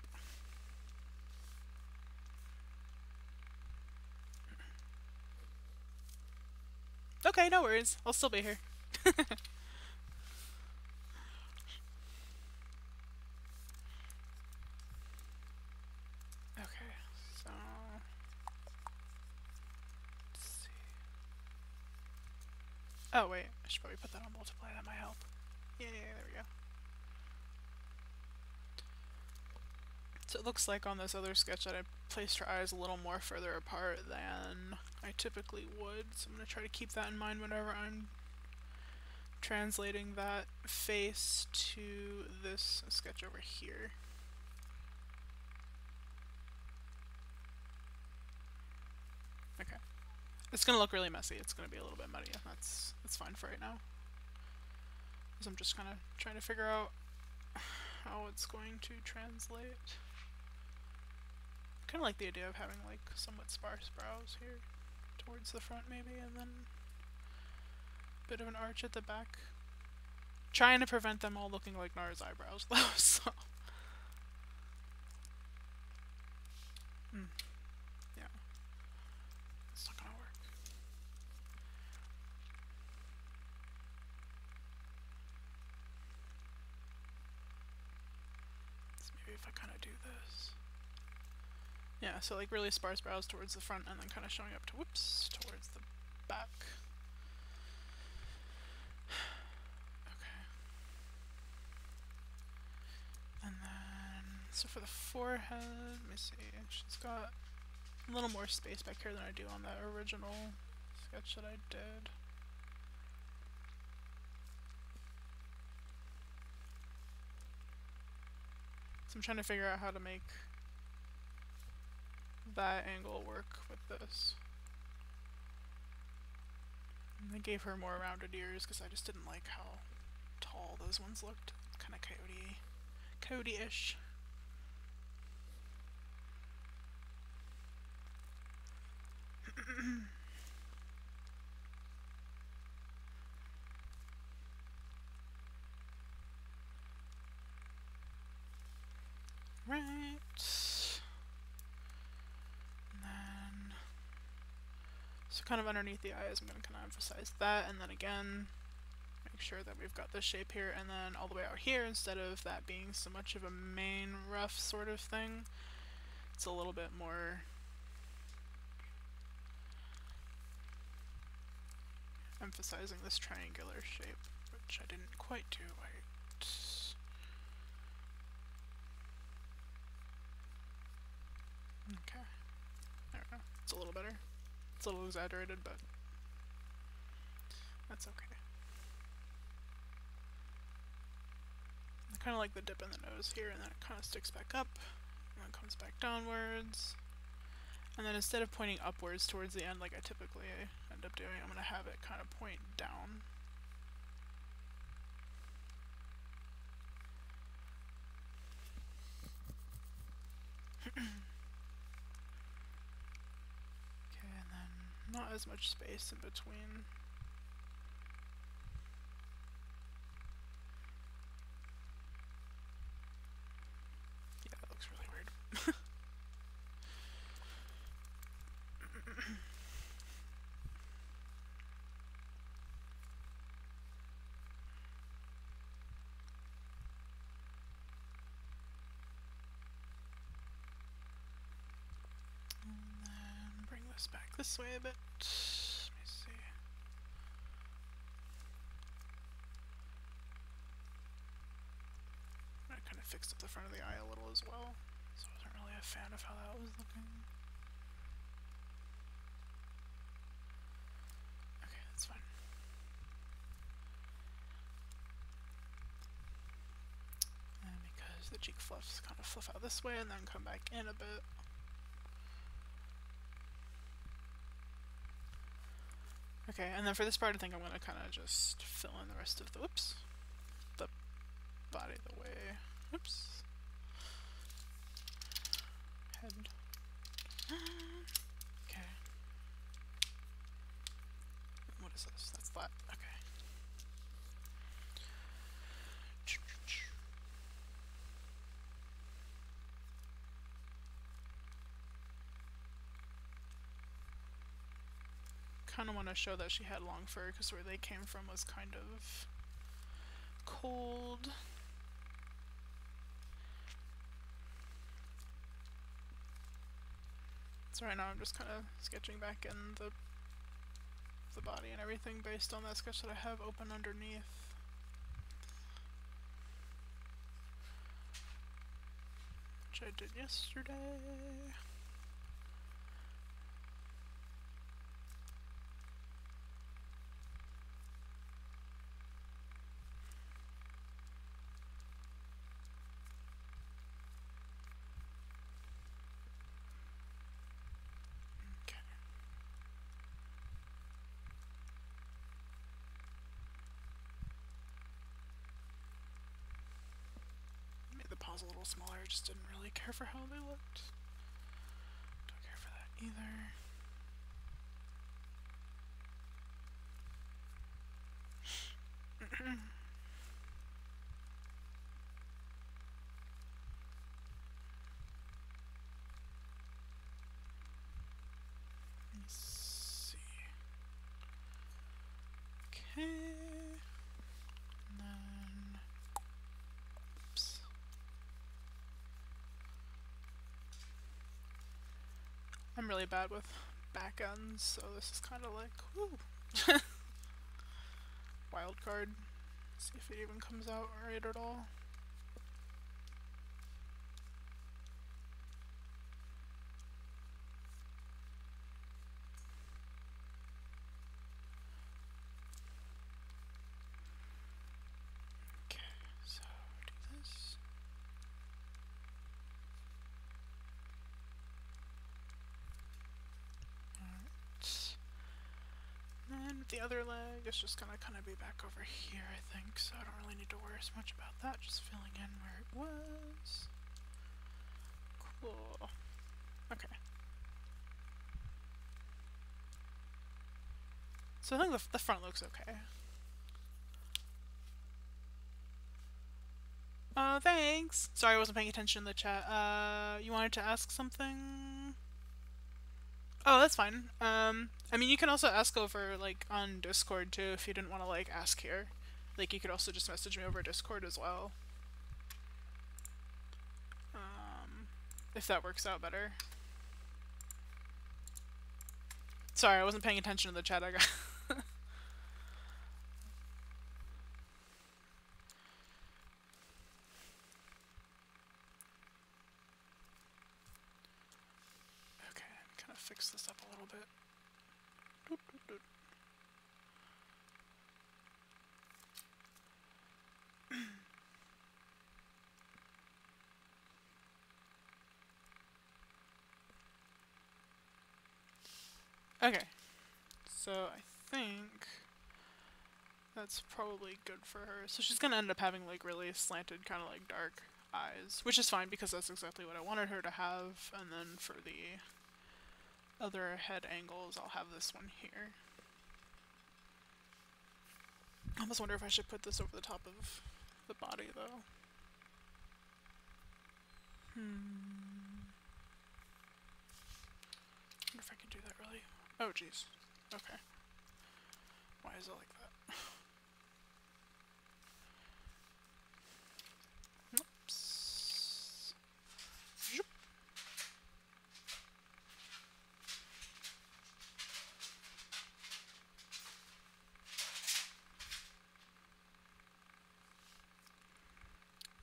Okay, no worries. I'll still be here. Okay, so... Let's see. Oh wait, I should probably put that on multiply, that might help. Yeah, there we go. So it looks like on this other sketch that I placed her eyes a little more further apart than I typically would, so I'm going to try to keep that in mind whenever I'm translating that face to this sketch over here. Okay. It's going to look really messy, it's going to be a little bit muddy, and that's fine for right now. Because I'm just kind of trying to figure out how it's going to translate. Kind of like the idea of having like somewhat sparse brows here towards the front maybe, and then a bit of an arch at the back. Trying to prevent them all looking like Nara's eyebrows though, so... Yeah. It's not gonna work. So maybe if I kind of do this. Yeah, so like really sparse brows towards the front and then kind of showing up to, whoops, towards the back. Okay. And then, so for the forehead, let me see, she's got a little more space back here than I do on that original sketch that I did. So I'm trying to figure out how to make that angle work with this. And I gave her more rounded ears because I just didn't like how tall those ones looked. Kind of coyote-ish. Right. And then, so kind of underneath the eyes, I'm going to kind of emphasize that, and then again, make sure that we've got this shape here, and then all the way out here, instead of that being so much of a main rough sort of thing, it's a little bit more emphasizing this triangular shape, which I didn't quite do right. Okay. I don't know. It's a little better. It's a little exaggerated, but that's okay. I kind of like the dip in the nose here, and then it kind of sticks back up, and then comes back downwards. And then instead of pointing upwards towards the end like I typically end up doing, I'm going to have it kind of point down. Okay, and then not as much space in between. Yeah, that looks really weird. Back this way a bit. Let me see. I'm gonna kind of fixed up the front of the eye a little as well. So I wasn't really a fan of how that was looking. Okay, that's fine. And because the cheek fluffs kind of fluff out this way and then come back in a bit. Okay, and then for this part I think I'm going to kind of just fill in the rest of the, whoops, the body the way, oops, head, okay, what is this, that's flat, okay. Kind of want to show that she had long fur because where they came from was kind of cold. So right now I'm just kind of sketching back in the body and everything based on that sketch that I have open underneath. Which I did yesterday. The paws a little smaller, I just didn't really care for how they looked. Don't care for that either. Let's see. Okay. And then, oops. I'm really bad with back ends, so this is kind of like, whoo. Wild card. See if it even comes out right at all. Okay, so do this. Alright. And with the other leg, it's just gonna kind of be back over here, I think, so I don't really need to worry as much about that, just filling in where it was. Cool. Okay. So I think the front looks okay. Thanks! Sorry I wasn't paying attention in the chat. You wanted to ask something? Oh, that's fine. I mean, you can also ask over, like, on Discord, too, if you didn't want to, like, ask here. Like, you could also just message me over Discord as well. If that works out better. Sorry, I wasn't paying attention to the chat. I got... Okay, kind of fix this up a little bit. Doot, doot, doot. Okay, so I think that's probably good for her. So she's gonna end up having like really slanted, kind of like dark eyes, which is fine because that's exactly what I wanted her to have. And then for the other head angles, I'll have this one here. I almost wonder if I should put this over the top of the body though. I wonder if I can do that really. Oh jeez. Okay. Why is it like that? Oops. Zoop.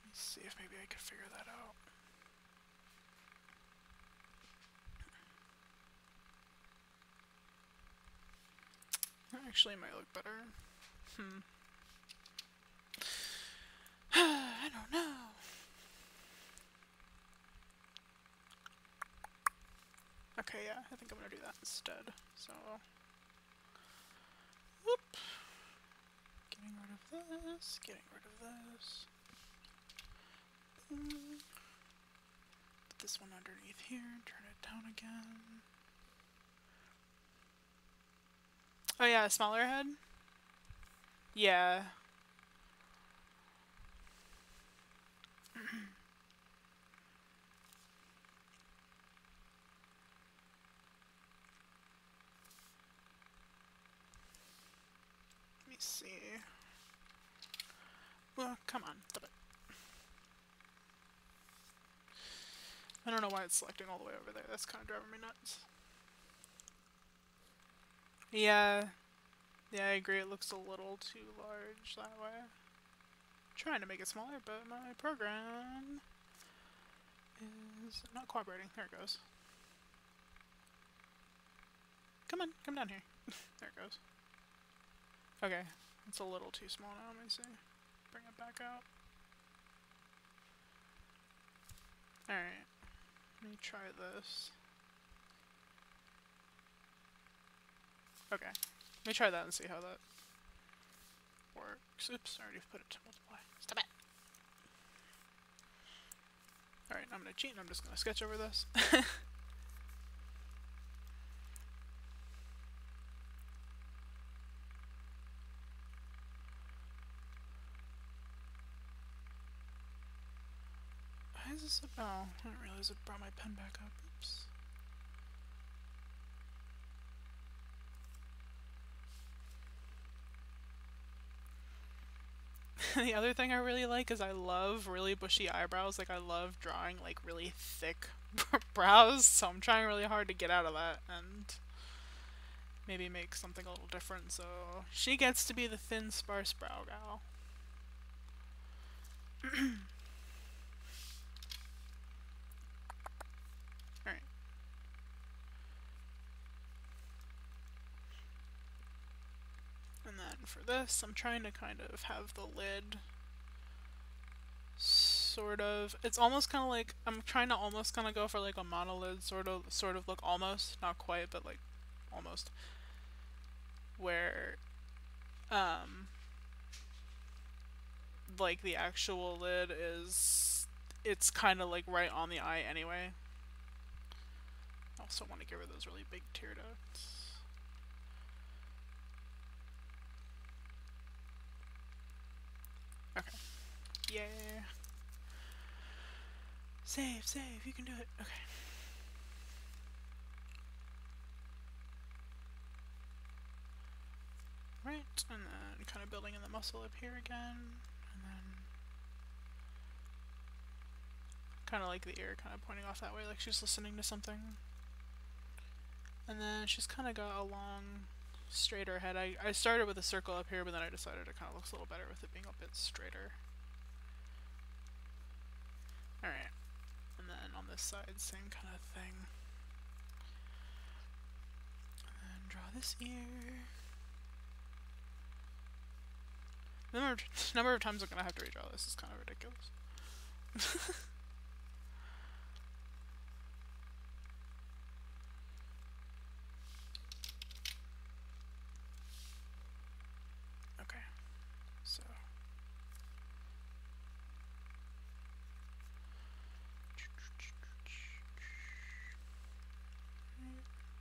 Let's see if maybe I could figure that out. That actually might look better. I don't know. Okay, yeah, I think I'm gonna do that instead. So, whoop. Getting rid of this, getting rid of this. Put this one underneath here, turn it down again. Oh yeah, a smaller head? Yeah. Let me see. Well, come on, stop it. I don't know why it's selecting all the way over there. That's kind of driving me nuts. Yeah. Yeah, I agree. It looks a little too large that way. I'm trying to make it smaller, but my program is not cooperating. There it goes. Come on, come down here. There it goes. Okay, it's a little too small now. Let me see. Bring it back out. Alright, let me try this. Okay, let me try that and see how that works. Oops, I already put it to multiply. Stop it! Alright, I'm gonna cheat and I'm just gonna sketch over this. Why is this oh, I didn't realize it brought my pen back up. Oops. The other thing I really like is I love really bushy eyebrows. Like, I love drawing, like, really thick brows, so I'm trying really hard to get out of that and maybe make something a little different, so she gets to be the thin, sparse brow gal. Alright. And then for this, I'm trying to kind of have the lid sort of, it's almost kind of like, I'm trying to almost kind of go for like a monolid sort of look, almost, not quite, but like almost, where like the actual lid is, it's kind of like right on the eye anyway. I also want to give her those really big tear ducts. Okay. Yeah. Save, save, you can do it. Okay. Right, and then kind of building in the muscle up here again, and then kind of like the ear kind of pointing off that way, like she's listening to something. And then she's kind of got a long, straighter head. I started with a circle up here, but then I decided it kind of looks a little better with it being a bit straighter. Alright, and then on this side, same kind of thing. And then draw this ear. The number of times I'm gonna have to redraw this is kind of ridiculous. Okay, so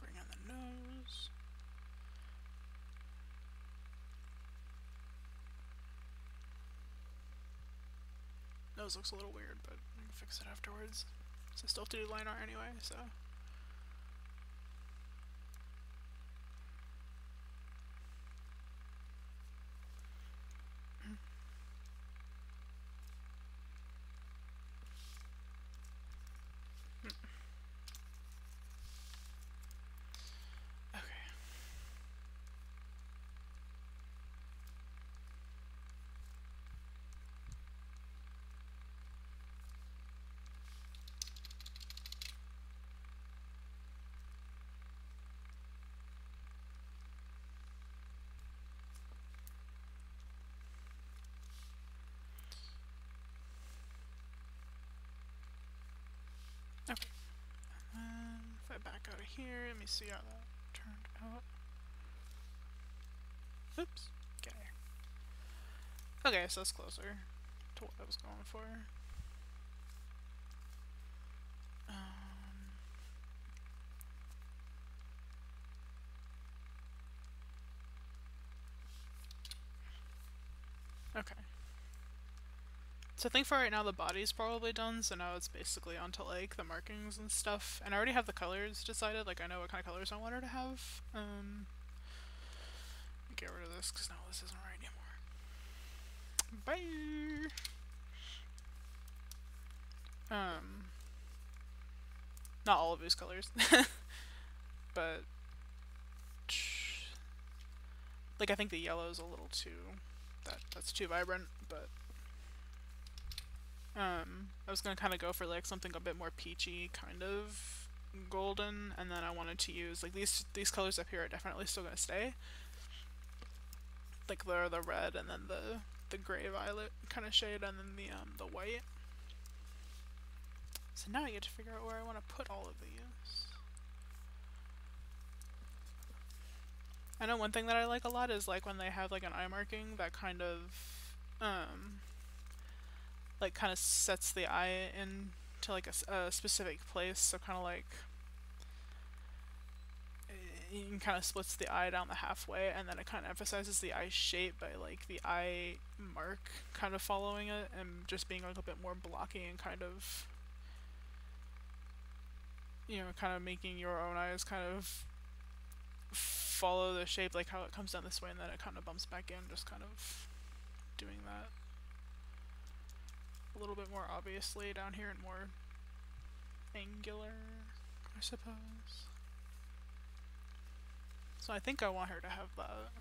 bring in the nose. Nose looks a little weird, but I can fix it afterwards. So I still have to do line art anyway, so. Okay. I back out of here, let me see how that turned out. Oops. Okay. Okay, so it's closer to what I was going for. Okay. So I think for right now the body's probably done, so now it's basically onto like the markings and stuff. And I already have the colors decided, like I know what kind of colors I want her to have. Get rid of this because now this isn't right anymore. Bye! Not all of these colors. But like I think the yellow is a little too that's too vibrant, but I was gonna kind of go for like something a bit more peachy, kind of golden, and then I wanted to use like these colors up here are definitely still gonna stay, like the red and then the gray violet kind of shade, and then the white. So now I get to figure out where I want to put all of these. I know one thing that I like a lot is like when they have like an eye marking that kind of like kind of sets the eye into like a specific place, so kind of like it kind of splits the eye down the halfway, and then it kind of emphasizes the eye shape by like the eye mark kind of following it and just being a little bit more blocky and kind of, you know, kind of making your own eyes kind of follow the shape, like how it comes down this way and then it kind of bumps back in, just kind of doing that a little bit more obviously down here and more angular, I suppose. So I think I want her to have that.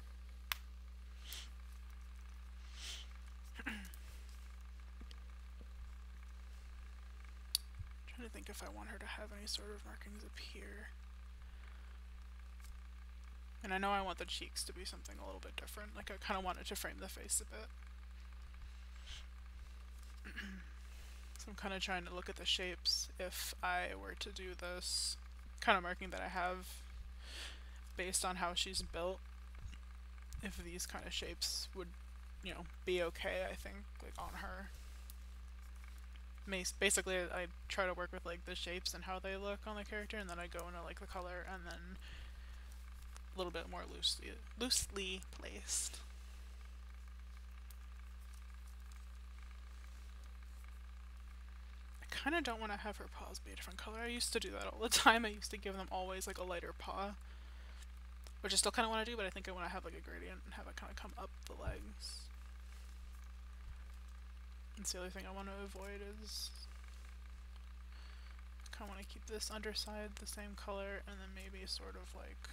Trying to think if I want her to have any sort of markings up here. And I know I want the cheeks to be something a little bit different. Like I kind of want it to frame the face a bit. So I'm kind of trying to look at the shapes if I were to do this kind of marking that I have based on how she's built. If these kind of shapes would, you know, be okay, I think, like on her. Basically, I try to work with like the shapes and how they look on the character, and then I go into like the color, and then a little bit more loosely placed. I kind of don't want to have her paws be a different color. I used to do that all the time. I used to give them always like a lighter paw, which I still kind of want to do, but I think I want to have like a gradient and have it kind of come up the legs. That's the other thing I want to avoid is I kind of want to keep this underside the same color, and then maybe sort of like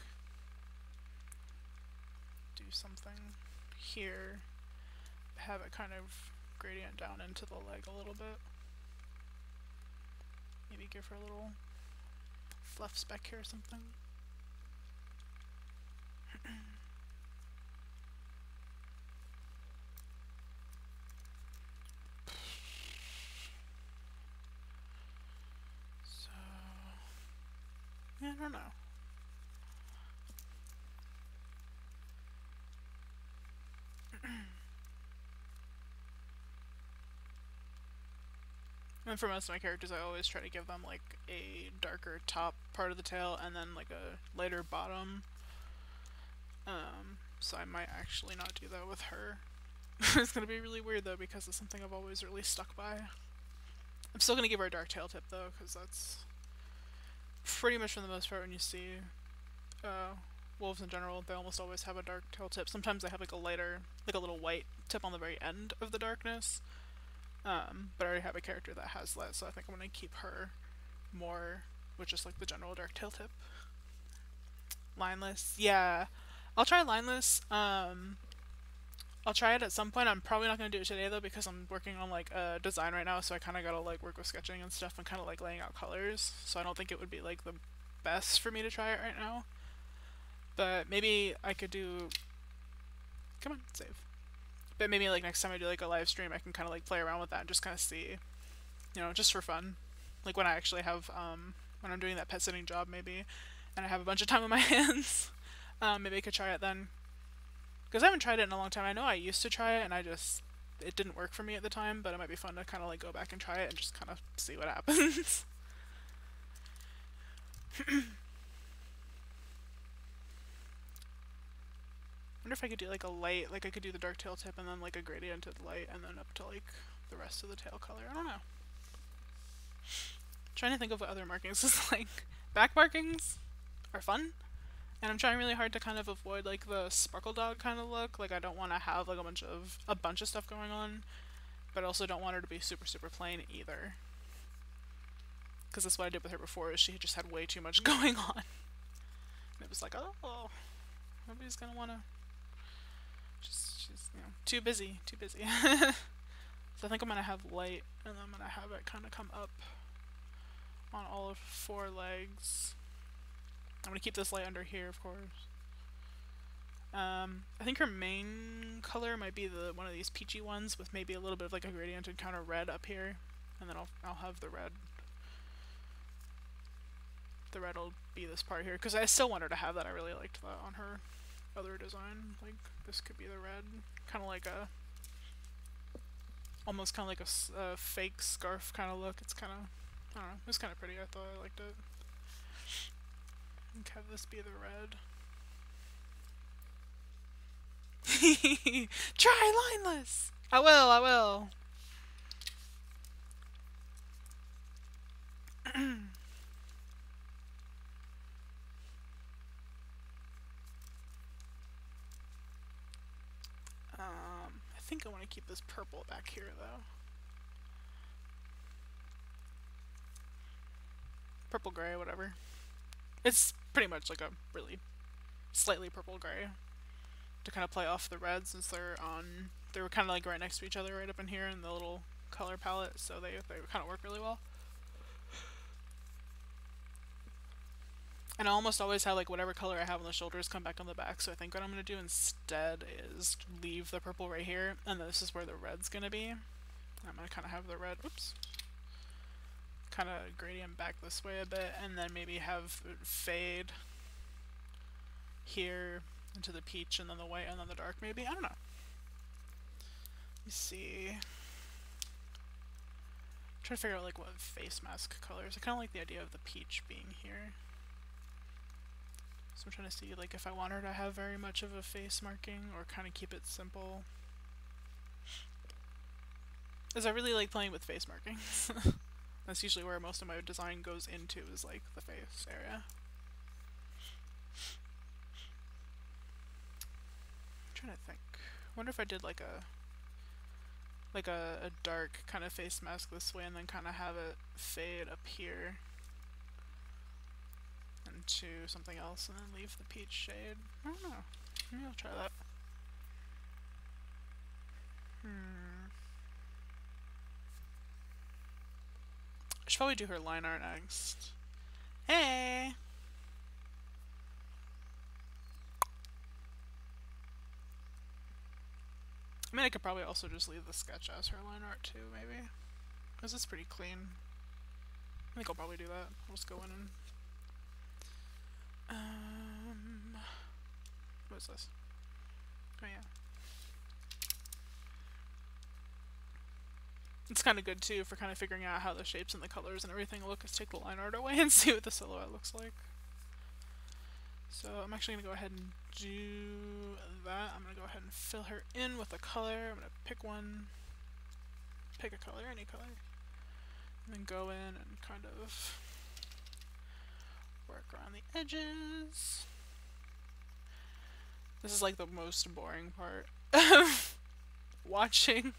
do something here, have it kind of gradient down into the leg a little bit. Maybe give her a little fluff speck here or something. So, yeah, I don't know. And for most of my characters, I always try to give them like a darker top part of the tail and then like a lighter bottom. So I might actually not do that with her. It's gonna be really weird though, because it's something I've always really stuck by. I'm still gonna give her a dark tail tip though, because that's pretty much for the most part when you see wolves in general, they almost always have a dark tail tip. Sometimes they have like a lighter, like a little white tip on the very end of the darkness. But I already have a character that has that, so I think I'm gonna keep her more with just like the general dark tail tip. Lineless, yeah. I'll try lineless. I'll try it at some point. I'm probably not gonna do it today though, because I'm working on like a design right now, so I kind of gotta like work with sketching and stuff and kind of like laying out colors. So I don't think it would be like the best for me to try it right now. But maybe I could do. Come on, save. But maybe like next time I do like a live stream, I can kind of like play around with that and just kind of see, you know, just for fun. Like when I actually have when I'm doing that pet sitting job maybe, and I have a bunch of time on my hands. Maybe I could try it then. Because I haven't tried it in a long time. I know I used to try it and it didn't work for me at the time, but it might be fun to kind of like go back and try it and just kind of see what happens. I wonder if I could do like a light, like I could do the dark tail tip and then like a gradient of light and then up to like the rest of the tail color. I don't know. Trying to think of what other markings is like. Back markings are fun, and I'm trying really hard to kind of avoid like the sparkle dog kind of look. Like I don't want to have like a bunch of stuff going on, but I also don't want her to be super super plain either. Because that's what I did with her before, is she just had way too much going on. And it was like, oh, nobody's gonna wanna. She's too busy, too busy. So I think I'm gonna have light, and then I'm gonna have it kind of come up on all of 4 legs. I'm gonna keep this light under here, of course. I think her main color might be one of these peachy ones with maybe a little bit of like a gradiented kind of red up here, and then I'll have the red. The red will be this part here, because I still want her to have that. I really liked that on her other design. Like this could be the red, kind of like almost kind of like a fake scarf kind of look. It's kind of, I don't know, it was kind of pretty. I thought I liked it. And have this be the red. Try lineless! I will. I think I want to keep this purple back here though. Purple gray, whatever. It's pretty much like a really slightly purple gray to kind of play off the reds, since they were kind of like right next to each other right up in here in the little color palette, so they kind of work really well. And I almost always have like whatever color I have on the shoulders come back on the back, so I think what I'm going to do instead is leave the purple right here, and this is where the red's going to be. I'm going to kind of have the red, oops, kind of gradient back this way a bit, and then maybe have it fade here into the peach, and then the white, and then the dark maybe? I don't know. Let me see. I'm trying to figure out like what face mask colors. I kind of like the idea of the peach being here. So I'm trying to see like if I want her to have very much of a face marking or kind of keep it simple. As I really like playing with face markings. That's usually where most of my design goes into, is like the face area. I'm trying to think. I wonder if I did like a dark kind of face mask this way and then kind of have it fade up here into something else and then leave the peach shade. I don't know. Maybe I'll try that. I should probably do her line art next. Hey! I mean, I could probably also just leave the sketch as her line art too, maybe. Because it's pretty clean. I think I'll probably do that. I'll just go in and... what is this? Oh yeah. It's kind of good too for kind of figuring out how the shapes and the colors and everything look, is take the line art away and see what the silhouette looks like. So I'm actually going to go ahead and do that. I'm going to go ahead and fill her in with a color. I'm going to pick one, pick a color, any color, and then go in and kind of work around the edges. This is like the most boring part of watching.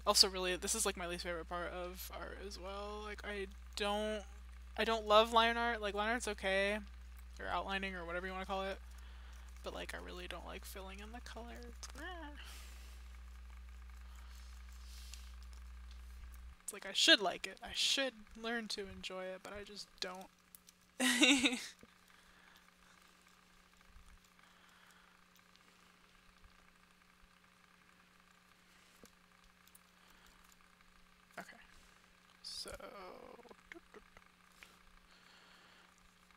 Also really, this is like my least favorite part of art as well. Like I don't love line art. Like line art's okay, or outlining or whatever you want to call it, but like I really don't like filling in the color. It's like I should like it. I should learn to enjoy it, but I just don't. So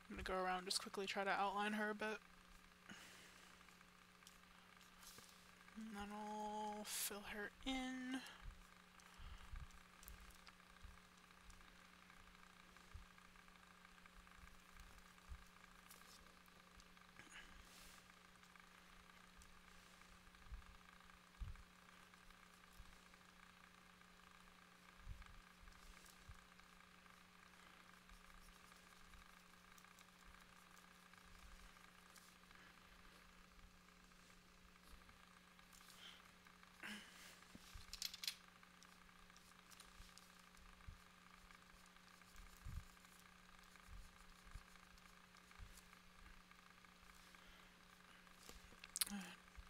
I'm gonna go around, just quickly try to outline her a bit. And then I'll fill her in.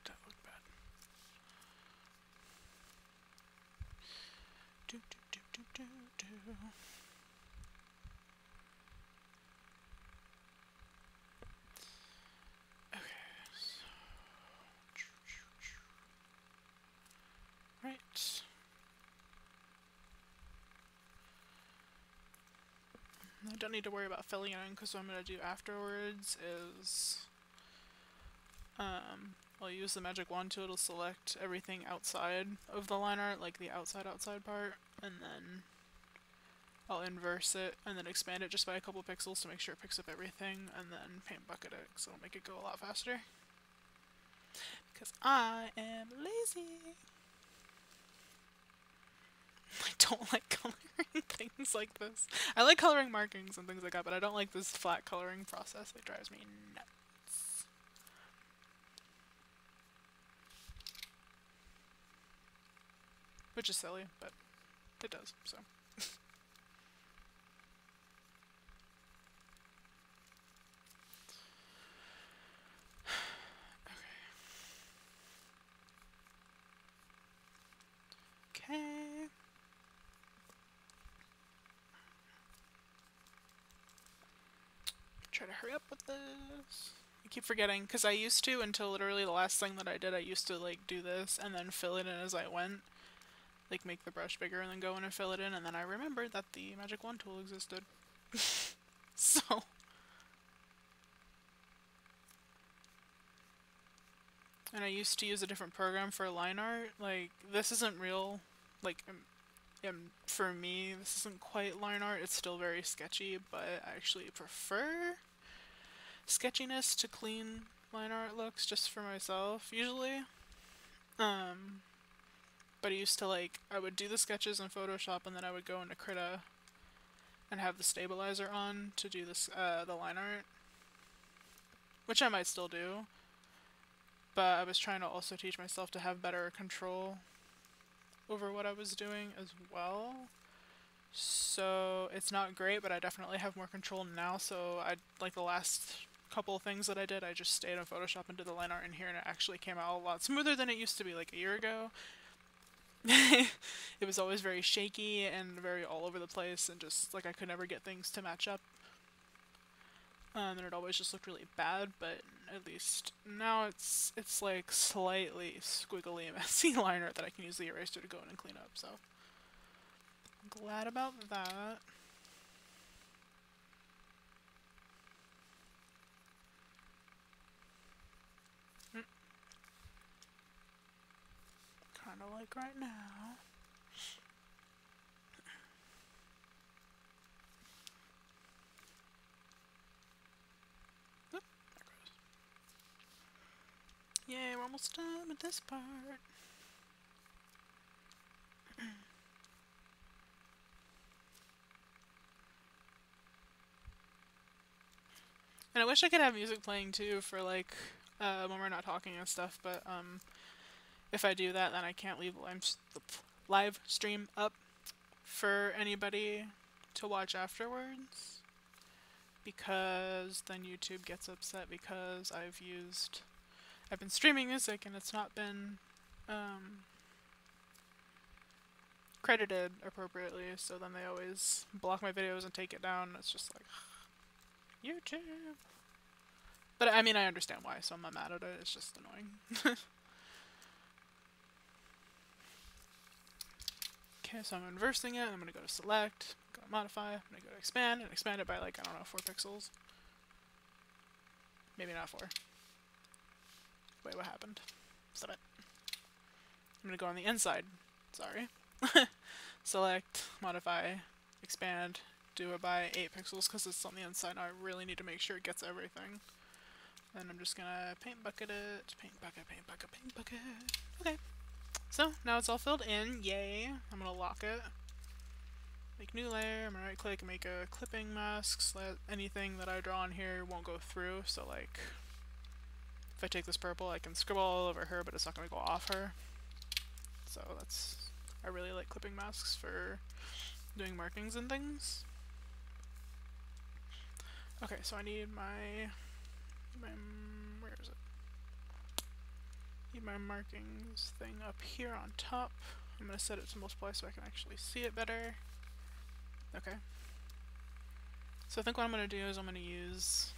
That looked bad. Do, do, do, do, do, do. Okay, so right. I don't need to worry about filling it in, because what I'm going to do afterwards is I'll use the magic wand tool to select everything outside of the line art, like the outside part, and then I'll inverse it and then expand it just by a couple pixels to make sure it picks up everything, and then paint bucket it, so it'll make it go a lot faster. Because I am lazy. I don't like coloring things like this. I like coloring markings and things like that, but I don't like this flat coloring process. It drives me nuts. Which is silly, but it does, so. Okay. Try to hurry up with this. I keep forgetting, because I used to, until literally the last thing that I did, I used to like do this and then fill it in as I went. Like make the brush bigger and then go in and fill it in, and then I remembered that the magic wand tool existed. So. And I used to use a different program for line art. Like, this isn't real, like, for me, this isn't quite line art. It's still very sketchy, but I actually prefer sketchiness to clean line art looks just for myself, usually. But I used to, like, I would do the sketches in Photoshop, and then I would go into Krita and have the stabilizer on to do this, the line art. Which I might still do. But I was trying to also teach myself to have better control over what I was doing as well. So it's not great, but I definitely have more control now. So I, like the last couple of things that I did, I just stayed in Photoshop and did the line art in here, and it actually came out a lot smoother than it used to be like a year ago. It was always very shaky and very all over the place, and just like I could never get things to match up. And it always just looked really bad, but at least now it's like slightly squiggly messy liner that I can use the eraser to go in and clean up, so I'm glad about that. Kinda like right now. Yay, we're almost done with this part. And I wish I could have music playing too for like when we're not talking and stuff, but if I do that, then I can't leave the live stream up for anybody to watch afterwards, because then YouTube gets upset because I've been streaming music and it's not been credited appropriately, so then they always block my videos and take it down. It's just like, YouTube. But I mean, I understand why, so I'm not mad at it. It's just annoying. Okay, so I'm inversing it. I'm going to go to select, Go to modify, I'm gonna go to expand, and expand it by like, I don't know, 4 pixels. Maybe not 4. Wait, what happened? Stop it. I'm gonna go on the inside. Sorry. Select, modify, expand, do it by 8 pixels because it's on the inside. I really need to make sure it gets everything. Then I'm just gonna paint bucket it, paint bucket, paint bucket, paint bucket. Okay. So now it's all filled in. Yay. I'm gonna lock it. Make new layer. I'm gonna right click and make a clipping mask so that anything that I draw on here won't go through. So like if I take this purple, I can scribble all over her, but it's not gonna go off her. So that's, I really like clipping masks for doing markings and things. Okay, so I need my where is it? Need my markings thing up here on top. I'm gonna set it to multiply so I can actually see it better. Okay. So I think what I'm gonna do is I'm gonna use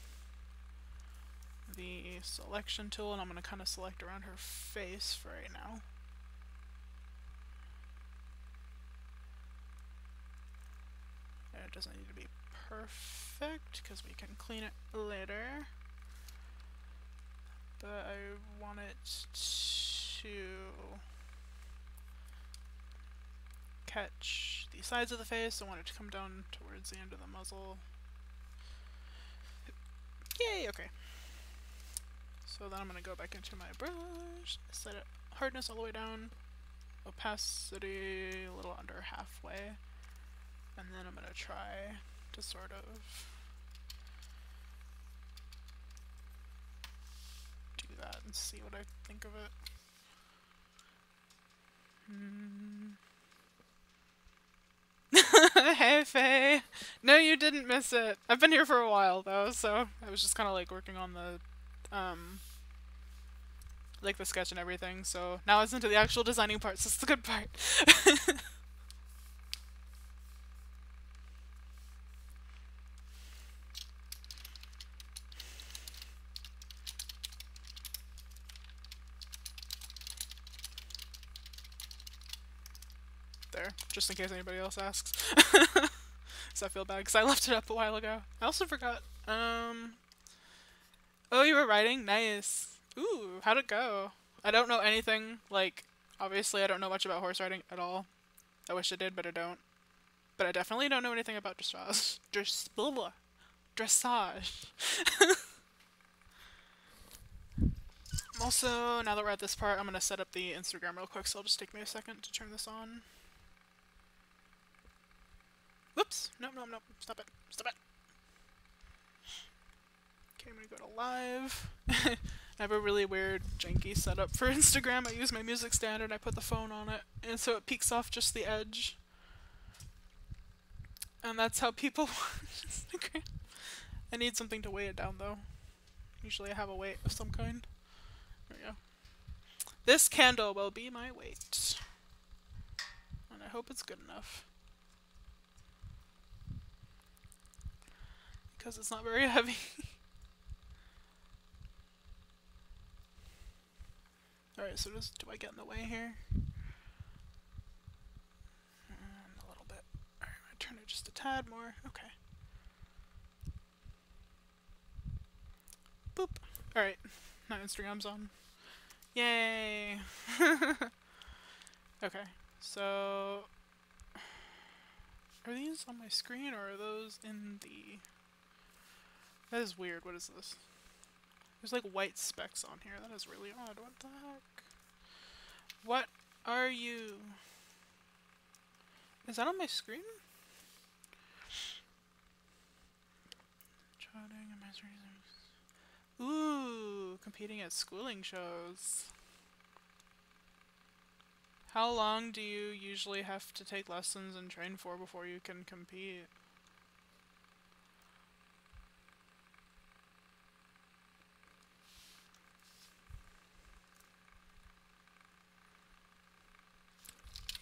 the selection tool and I'm gonna kind of select around her face for right now. And it doesn't need to be perfect because we can clean it later. But I want it to catch the sides of the face. I want it to come down towards the end of the muzzle. Yay! Okay. So then I'm going to go back into my brush, set it hardness all the way down, opacity a little under halfway, and then I'm going to try to sort of do that and see what I think of it. Hey Faye! No, you didn't miss it. I've been here for a while though, so I was just kind of like working on the like the sketch and everything, so now it's into the actual designing parts. This is the good part. There, just in case anybody else asks. So I feel bad because I left it up a while ago. I also forgot. Oh, you were writing? Nice. Ooh, how'd it go? I don't know anything, like, obviously I don't know much about horse riding at all. I wish I did, but I don't. But I definitely don't know anything about dressage. Dressage. Also, now that we're at this part, I'm gonna set up the Instagram real quick, so it'll just take me a second to turn this on. Whoops! Nope, nope, nope. Stop it. Stop it. Okay, I'm gonna go to live. I have a really weird, janky setup for Instagram. I use my music stand and I put the phone on it, and so it peeks off just the edge. And that's how people watch Instagram. I need something to weigh it down, though. Usually I have a weight of some kind. There we go. This candle will be my weight. And I hope it's good enough. Because it's not very heavy. Alright, so just, do I get in the way here? A little bit. Alright, I'm gonna turn it just a tad more. Okay. Boop. Alright, now Instagram's on. Yay! Okay, so are these on my screen or are those in the... That is weird. What is this? There's like white specks on here. That is really odd. What the heck? What are you? Is that on my screen? Ooh, competing at schooling shows. How long do you usually have to take lessons and train for before you can compete?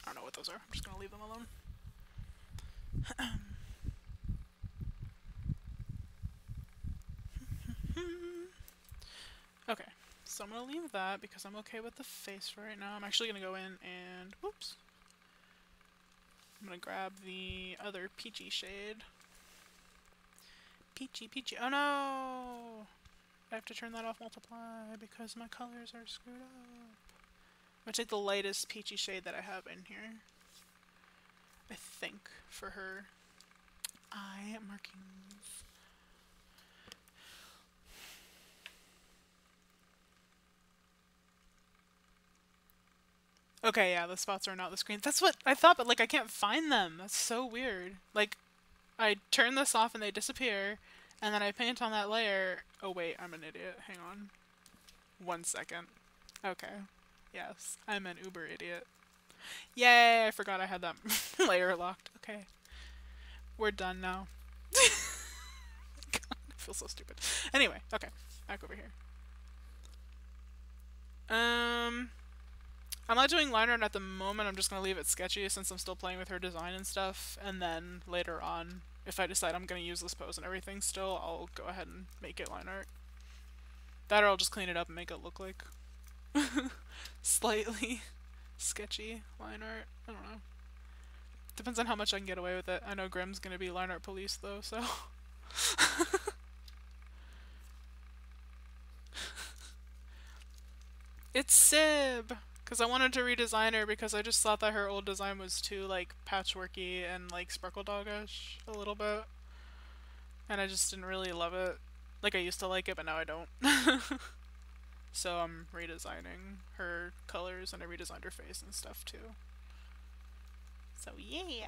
I don't know what those are. I'm just gonna leave them alone. Okay, so I'm gonna leave that because I'm okay with the face for right now. I'm actually gonna go in and, whoops, I'm gonna grab the other peachy shade. Peachy, peachy. Oh no! I have to turn that off multiply because my colors are screwed up. I'm gonna take the lightest peachy shade that I have in here. I think, for her eye markings. Okay, yeah, the spots are not the screen. That's what I thought, but like I can't find them. That's so weird. Like, I turn this off and they disappear, and then I paint on that layer. Oh wait, I'm an idiot. Hang on. 1 second. Okay. Yes, I'm an uber idiot. Yay, I forgot I had that layer locked. Okay. We're done now. God, I feel so stupid. Anyway, okay. Back over here. I'm not doing line art at the moment. I'm just going to leave it sketchy since I'm still playing with her design and stuff. And then later on, if I decide I'm going to use this pose and everything still, I'll go ahead and make it line art. That or I'll just clean it up and make it look like slightly sketchy line art. I don't know. Depends on how much I can get away with it. I know Grimm's going to be line art police though, so... It's Sib! Because I wanted to redesign her because I just thought that her old design was too, like, patchworky and, like, Sparkle Dog-ish a little bit. And I just didn't really love it. Like, I used to like it, but now I don't. So I'm redesigning her colors, and I redesigned her face and stuff, too. So, yeah!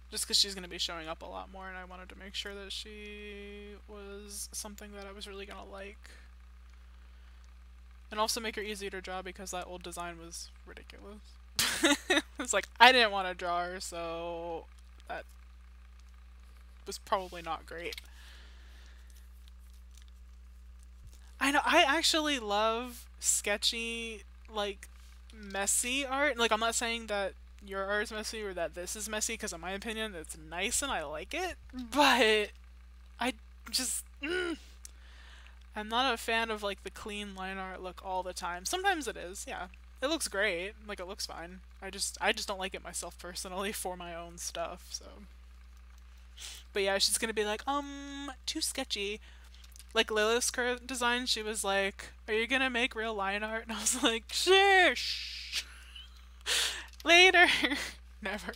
Just because she's going to be showing up a lot more, and I wanted to make sure that she was something that I was really going to like. And also make her easier to draw because that old design was ridiculous. It's like, I didn't want to draw her, so that was probably not great. I know, I actually love sketchy, like, messy art. Like, I'm not saying that your art is messy or that this is messy, because in my opinion it's nice and I like it, but I just I'm not a fan of like the clean line art look all the time. Sometimes it is, yeah, it looks great, like it looks fine. I just don't like it myself personally for my own stuff. So but yeah, she's gonna be like too sketchy. Like Lilith's current design, she was like, are you gonna make real line art? And I was like, sure, shh. Later. Never.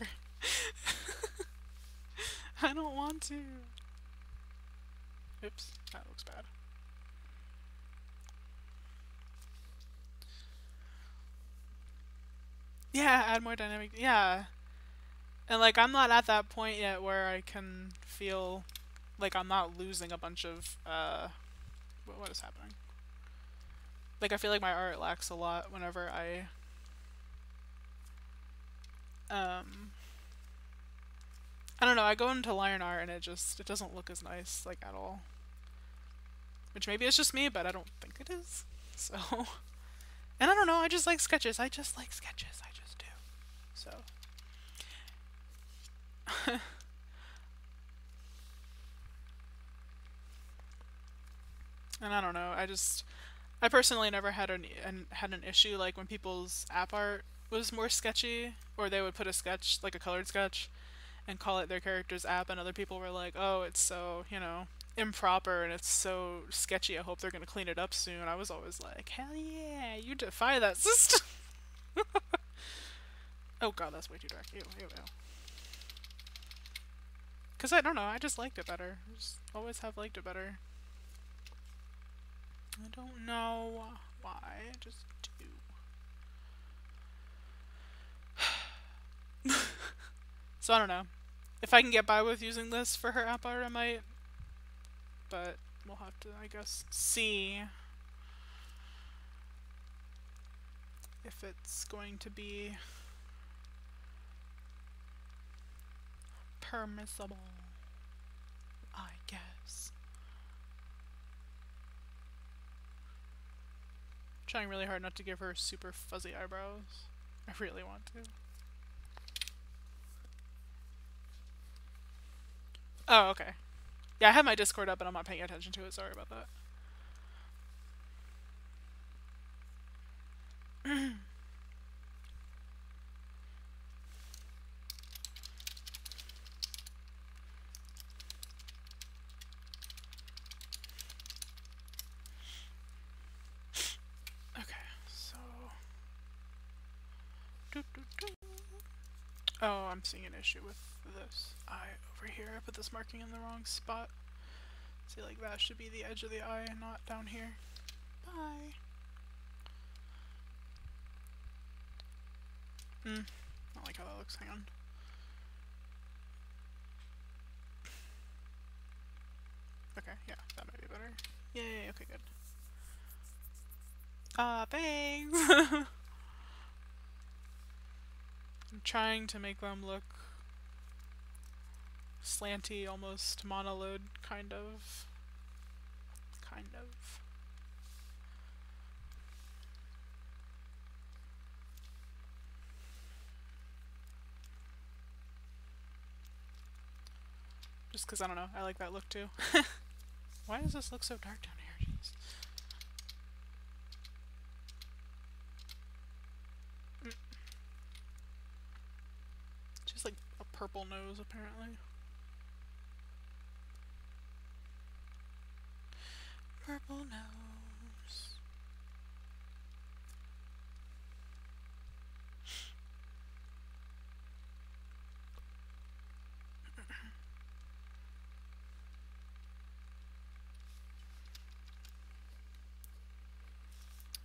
I don't want to. Oops, that looks bad. Yeah, add more dynamic. Yeah. And like, I'm not at that point yet where I can feel like I'm not losing a bunch of, what is happening? Like, I feel like my art lacks a lot whenever I don't know, I go into line art and it doesn't look as nice, like, at all. Which maybe it's just me, but I don't think it is. So, and I don't know, I just like sketches. I just like sketches. I just do. So. And I don't know, I personally never had an issue like when people's app art was more sketchy, or they would put a sketch, like a colored sketch, and call it their character's app, and other people were like, oh, it's so, you know, improper and it's so sketchy, I hope they're gonna clean it up soon. I was always like, hell yeah, you defy that system. Oh god, that's way too dark. Ew, ew, ew. Because I don't know, I just liked it better. I just always have liked it better. I don't know why, I just do. So I don't know. If I can get by with using this for her app art, I might. But we'll have to, I guess, see if it's going to be permissible, I guess. I'm trying really hard not to give her super fuzzy eyebrows. I really want to. Oh, okay. Yeah, I have my Discord up, but I'm not paying attention to it. Sorry about that. Okay, so. Oh, I'm seeing an issue with this eye over here. I put this marking in the wrong spot. See, like that should be the edge of the eye, not down here. Bye. Not like how that looks. Hang on. Okay, yeah, that might be better. Yay, okay, good. Thanks! I'm trying to make them look slanty, almost monolid, kind of. Kind of. Just because, I don't know, I like that look too. Why does this look so dark down here? Jeez. Just like a purple nose, apparently. Purple nose.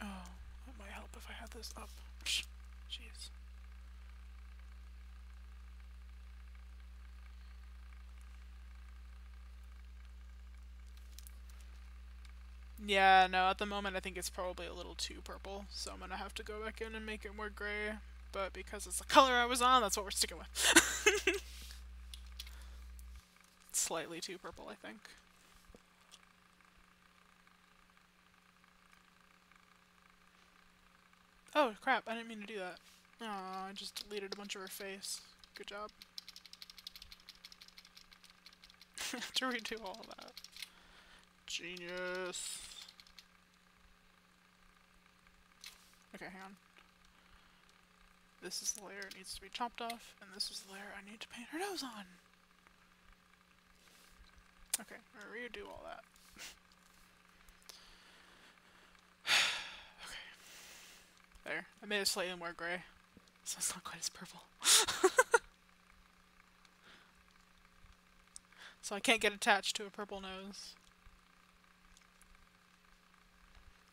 Oh, that might help if I had this up. Jeez. Yeah, no, at the moment I think it's probably a little too purple, so I'm gonna have to go back in and make it more gray. But because it's the color I was on, that's what we're sticking with. Slightly too purple, I think. Oh, crap, I didn't mean to do that. Oh, I just deleted a bunch of her face. Good job. To redo all that. Genius. Okay, hang on. This is the layer it needs to be chopped off, and this is the layer I need to paint her nose on. Okay, I'm gonna redo all that. Okay. There. I made it slightly more gray, so it's not quite as purple. So I can't get attached to a purple nose.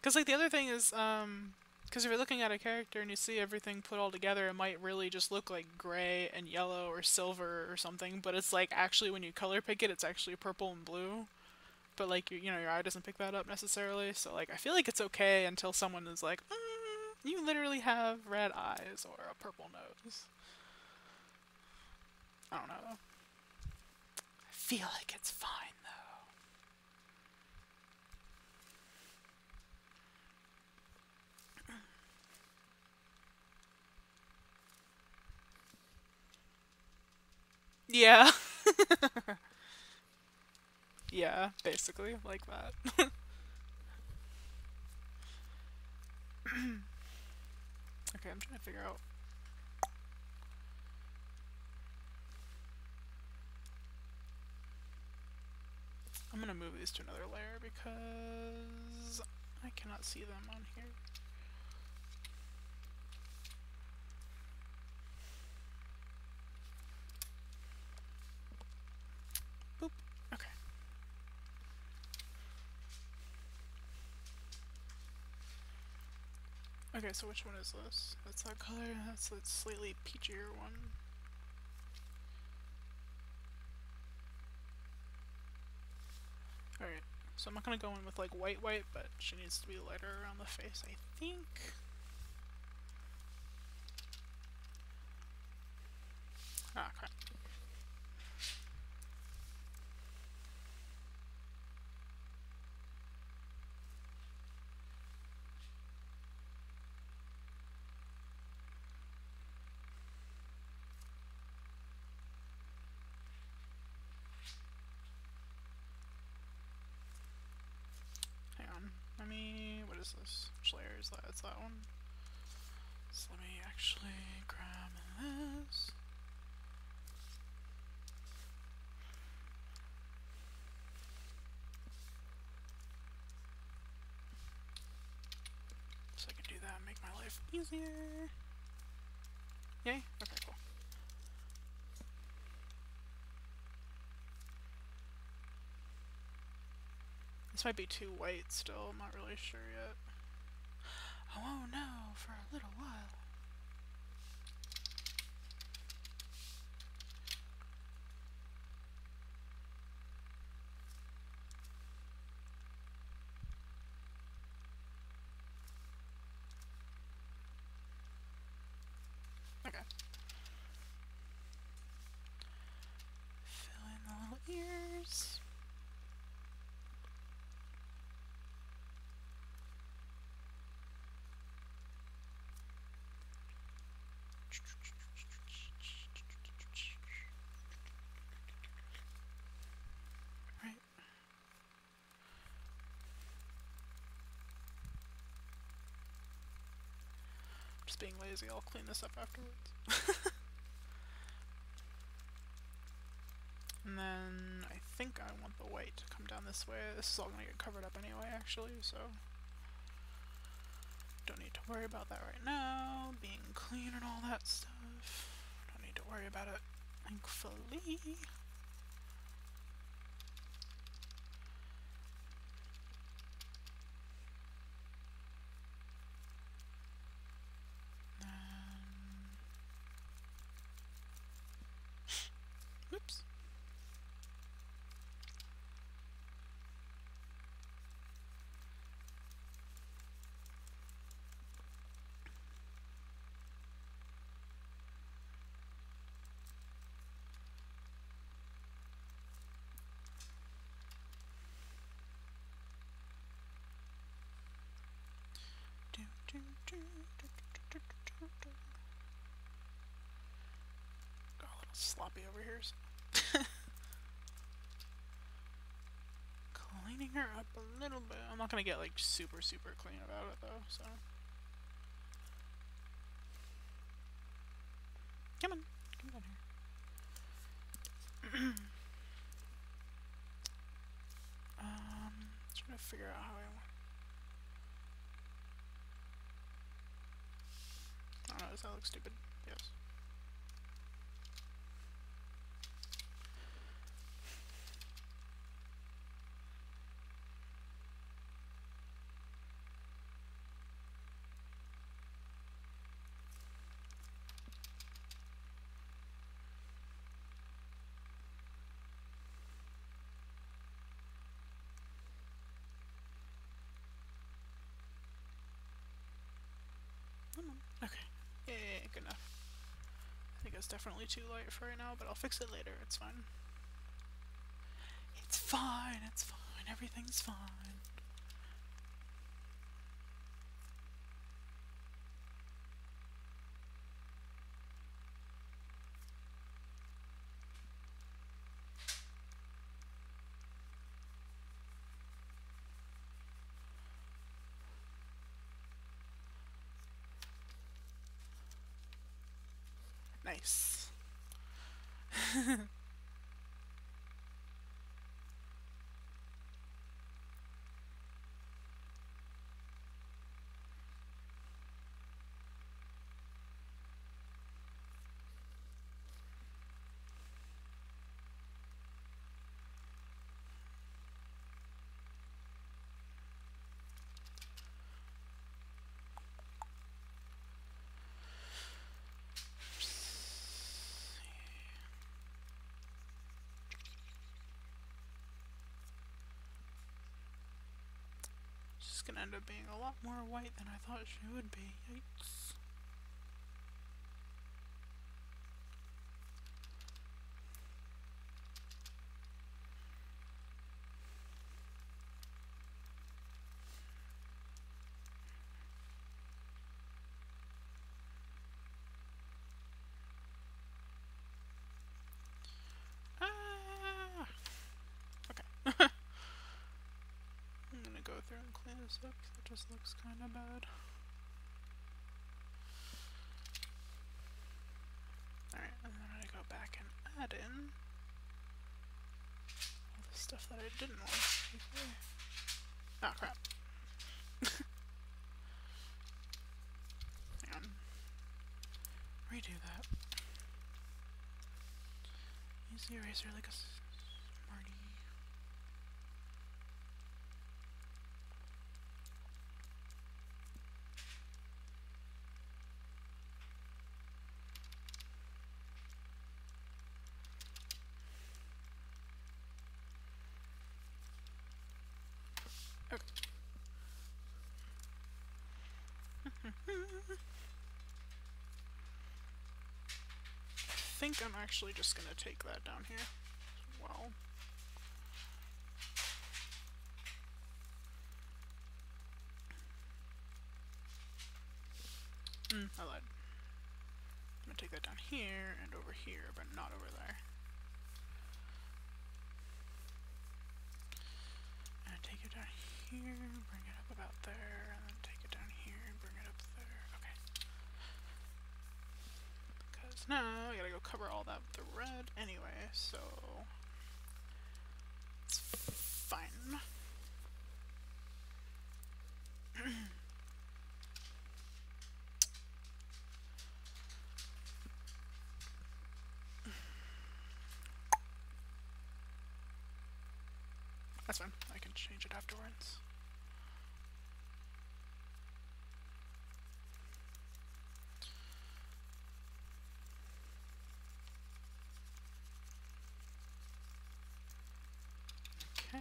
Because, like, the other thing is, because if you're looking at a character and you see everything put all together, it might really just look like gray and yellow or silver or something, but it's like, actually, when you color pick it, it's actually purple and blue. But, like, you know, your eye doesn't pick that up necessarily, so, like, I feel like it's okay until someone is like, you literally have red eyes or a purple nose. I don't know, though. I feel like it's fine, though. Yeah. Yeah, basically, like that. Okay, I'm trying to figure out. I'm gonna move these to another layer because I cannot see them on here. Boop. Okay. Okay, so which one is this? That's that color, that's that slightly peachier one. Alright, so I'm not gonna go in with like white, but she needs to be lighter around the face, I think. Ah, crap. Hang on. Let me. What is this? Which layer is that? It's that one. So let me actually grab this. So I can do that and make my life easier. Yay? Okay, cool. This might be too white still, I'm not really sure yet. Oh no, for a little while. Okay. Fill in the little ears. Right. Just being lazy, I'll clean this up afterwards. And then I think I want the white to come down this way. This is all gonna get covered up anyway, actually, so don't need to worry about that right now. Being clean and all that stuff. Don't need to worry about it, thankfully. Oops. Got a little sloppy over here. So. Cleaning her up a little bit. I'm not gonna get like super clean about it though, so. Come on, come down here. Trying to figure out how I want. I don't know, does that look stupid? Yes. Okay. Yay, good enough. I think it's definitely too light for right now, but I'll fix it later. It's fine. It's fine, it's fine. Everything's fine. Nice. She's gonna end up being a lot more white than I thought she would be. Yikes. Ah! Okay. I'm gonna go through and clean this up because it just looks kind of bad. I didn't want to. Oh crap. Hang on. Redo that. Use the eraser like a smarty. Okay. I think I'm actually just gonna take that down here as well. I lied. I'm gonna take that down here and over here, but not over there. And take it down here, bring it up about there, and then take it down here and bring it up there. Okay. Because now I gotta go cover all that with the red anyway, so it's fine. That's fine. I can change it afterwards. Okay.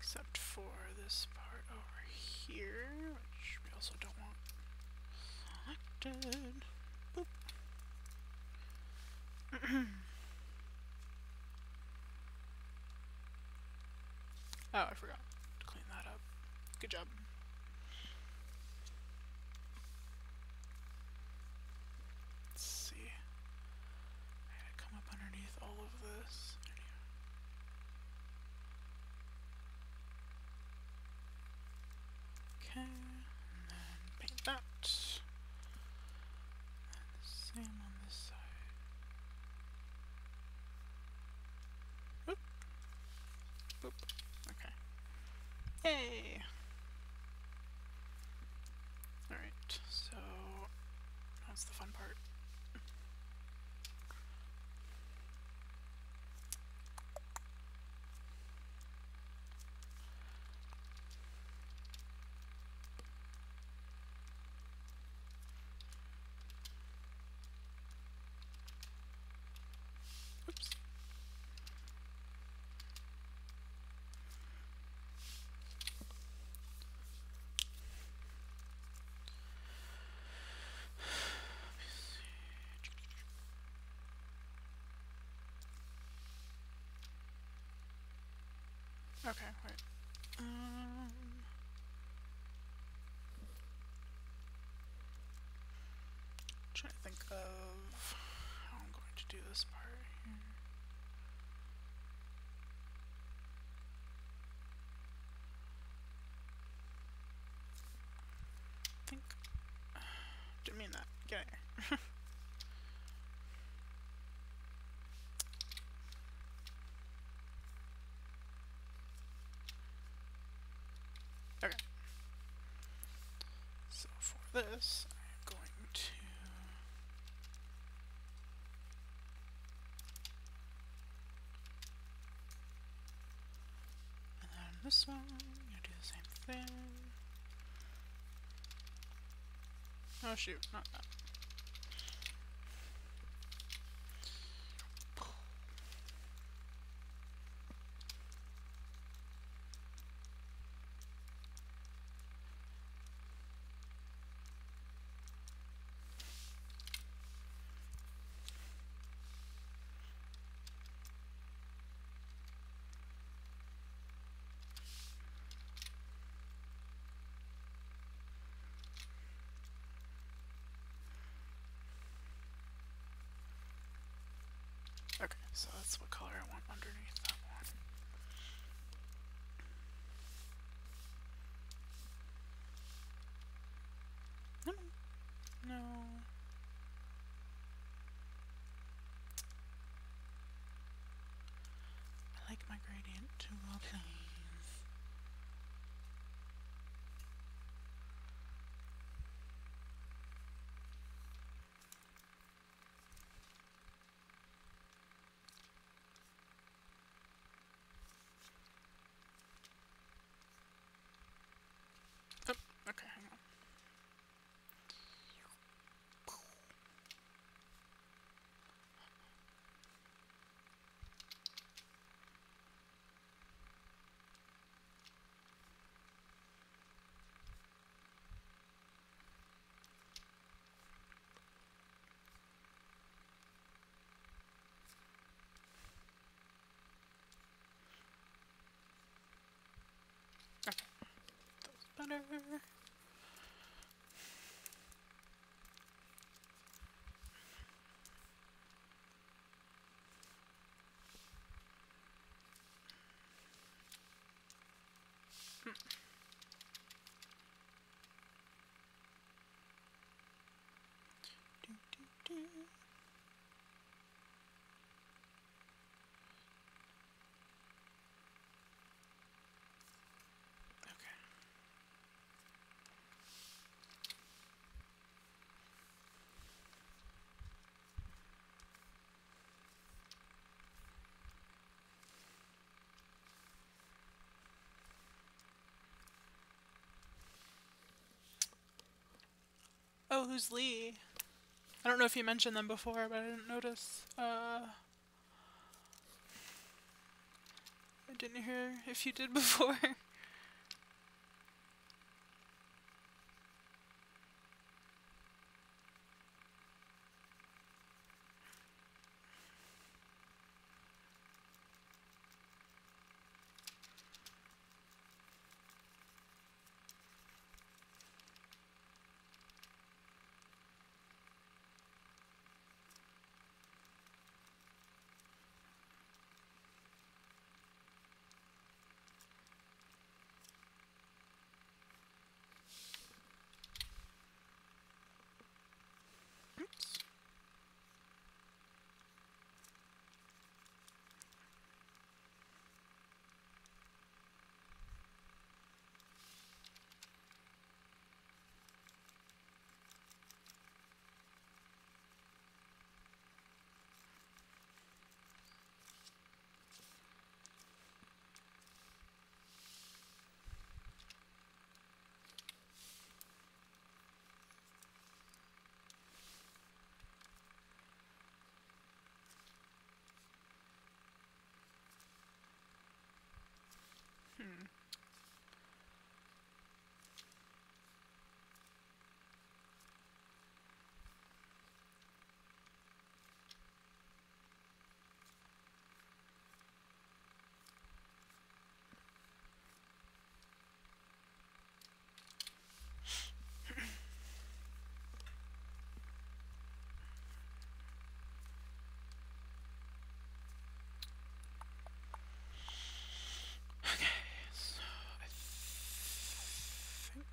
Except for this part over here, which we also don't want selected. Boop. Oh, I forgot to clean that up. Good job. Let's see. I gotta come up underneath all of this. Okay, and then paint that. And the same on this side. Boop. Boop. Okay. Yay! Alright, so that's the fun part. Oops. Okay, wait. Trying to think of how I'm going to do this part here. Think. Didn't mean that. Get out of here. Okay. So for this, I'm going to and then this one, I'm gonna do the same thing. Oh shoot, not that. Okay, so that's what color I want underneath that one. better. Oh, who's Lee? I don't know if you mentioned them before, but I didn't notice. I didn't hear if you did before. Okay, so I think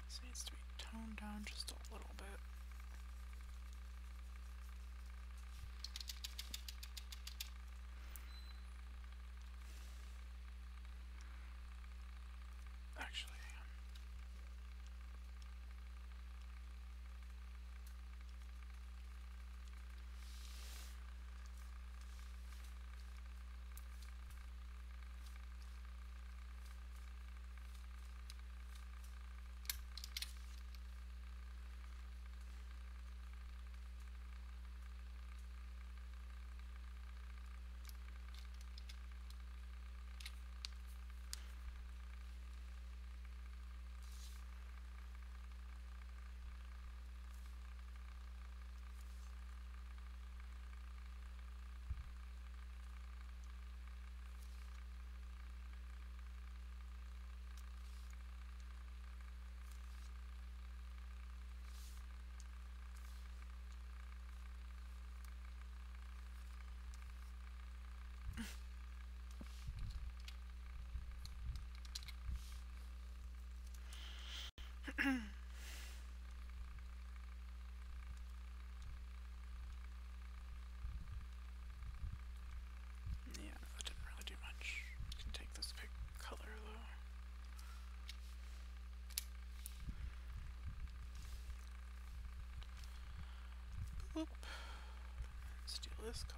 this needs to be toned down just a little bit. Actually, yeah, that didn't really do much. I can take this big color though. Oop. Steal this color.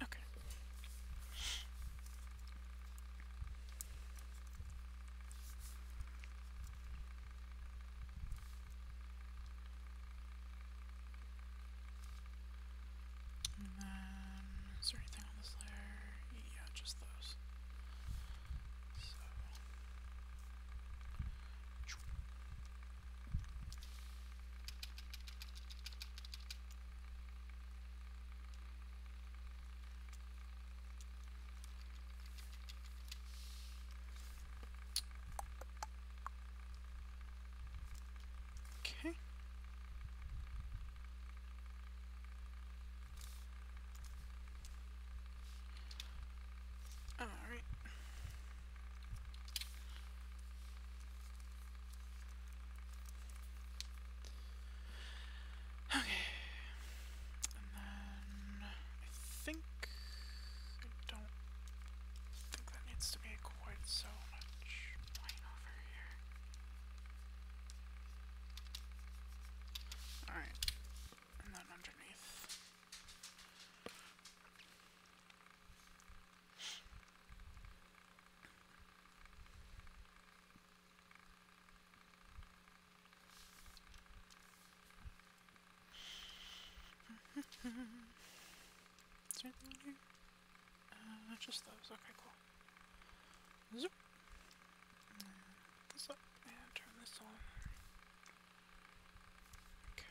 Okay. And then, is there anything on this layer? Yeah, just those. So. Okay. Alright. Okay. And then I think I don't think that needs to be quite so much line over here. Alright. And then underneath. Is there anything on here? Just those. Okay, cool. Zoop. This up and turn this on. Okay.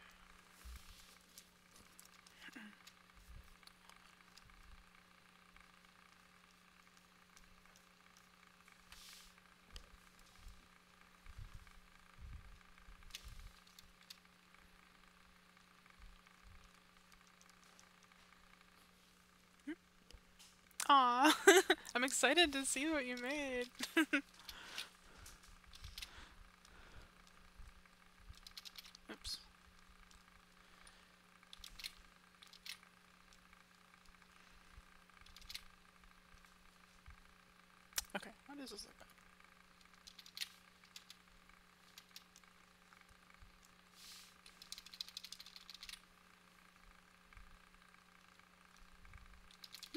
Aw, I'm excited to see what you made. Oops. Okay, what does this look like?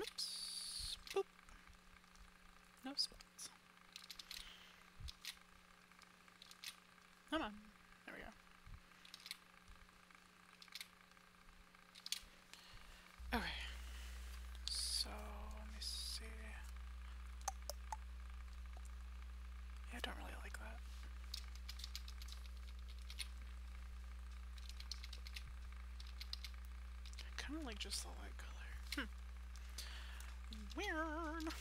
Oops. Boop. No spots. Come on. There we go. Okay. So, let me see. Yeah, I don't really like that. I kind of like just the light color. Weird.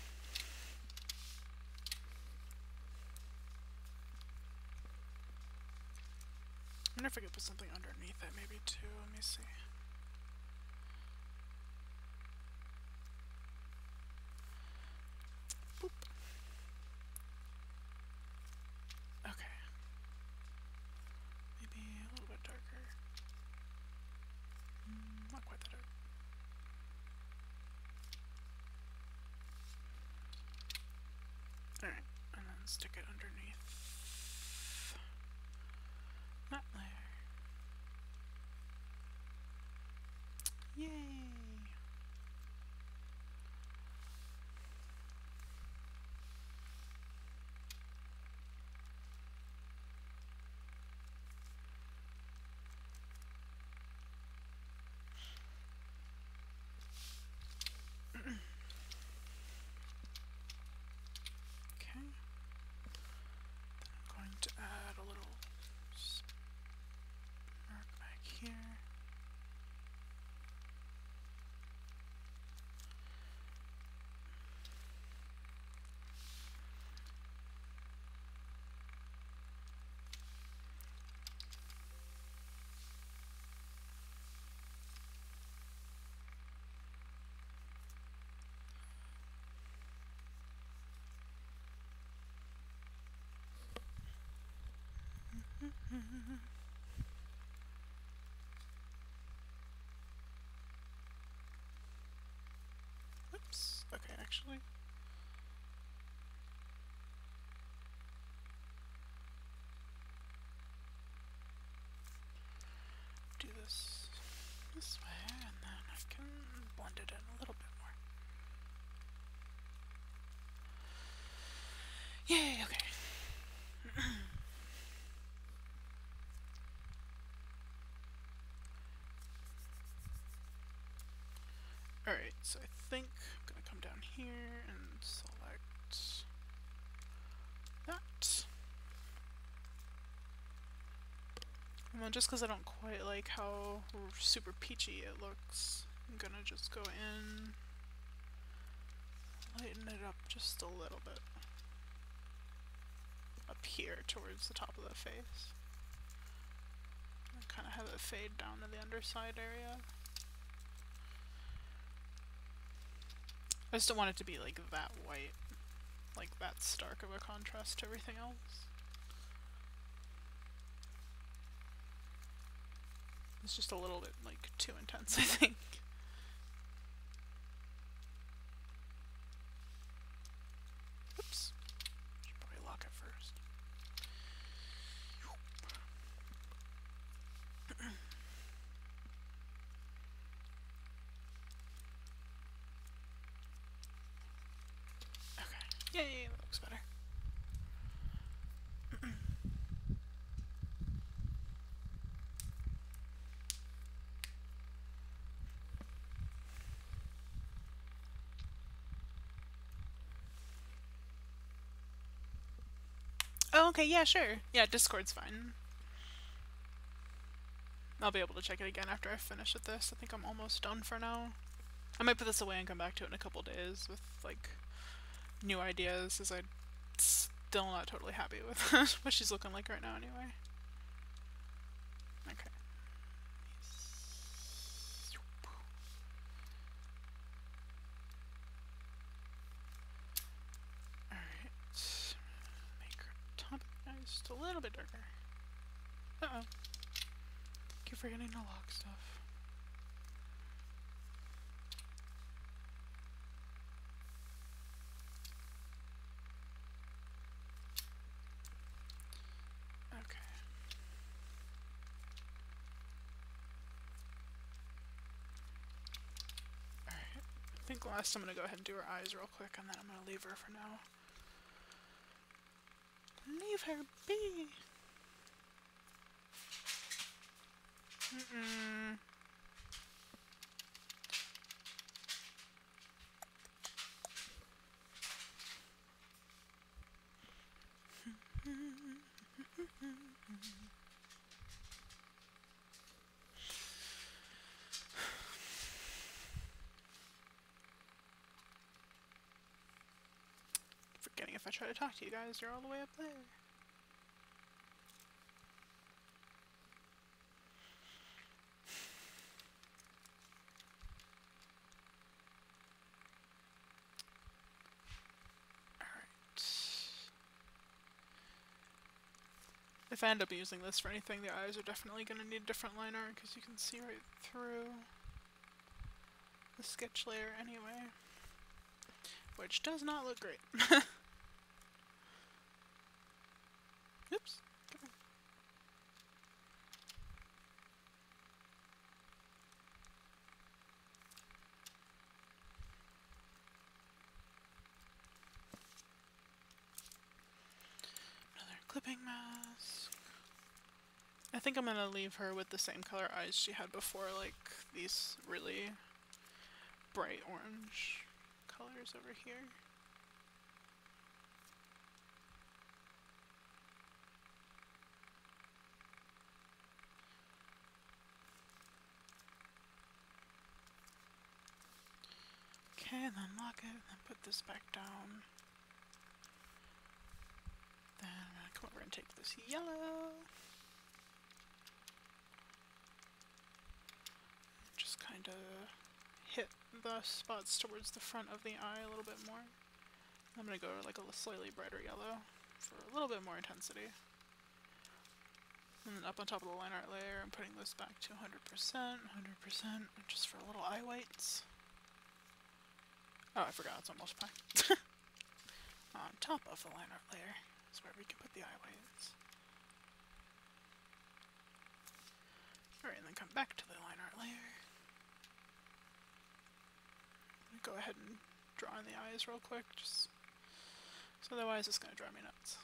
I wonder if I could put something underneath that maybe too. Let me see. Boop. Okay. Maybe a little bit darker. Not quite that dark. Alright, and then stick it underneath that layer. Yay! Okay. Then I'm going to add a little spark back here. Oops. Okay, actually. Do this way, and then I can blend it in a little bit more. Yay, okay. Alright, so I think I'm gonna come down here and select that. And then just because I don't quite like how super peachy it looks, I'm gonna just go in, lighten it up just a little bit. Up here towards the top of the face. And kind of have it fade down to the underside area. I just don't want it to be like that white, like that stark of a contrast to everything else. It's just a little bit like too intense, I think. Oops. Should probably lock it first. Okay. Yay, that looks better. Oh, okay, yeah, sure. Yeah, Discord's fine. I'll be able to check it again after I finish with this. I think I'm almost done for now. I might put this away and come back to it in a couple days with, like, new ideas, as I'm still not totally happy with what she's looking like right now anyway. Okay. Alright. Make her top of the eyes just a little bit darker. Uh-oh. Keep forgetting to lock stuff. Okay. Alright. I think last I'm gonna go ahead and do her eyes real quick, and then I'm gonna leave her for now. Leave her be! Mm-mm. Forgetting if I try to talk to you guys, you're all the way up there. If I end up using this for anything, the eyes are definitely going to need different line art because you can see right through the sketch layer anyway. Which does not look great. Oops. Come on. Another clipping mask. I think I'm gonna leave her with the same color eyes she had before, like these really bright orange colors over here. Okay, and then lock it, and then put this back down. Then I'm gonna come over and take this yellow. Just kind of hit the spots towards the front of the eye a little bit more. I'm gonna go like a slightly brighter yellow for a little bit more intensity. And then up on top of the line art layer, I'm putting this back to 100%, 100%, just for a little eye whites. Oh, I forgot, it's almost fine. On top of the line art layer is where we can put the eye whites. Alright, and then come back to the line art layer. go ahead and draw in the eyes real quick, just so otherwise it's gonna drive me nuts.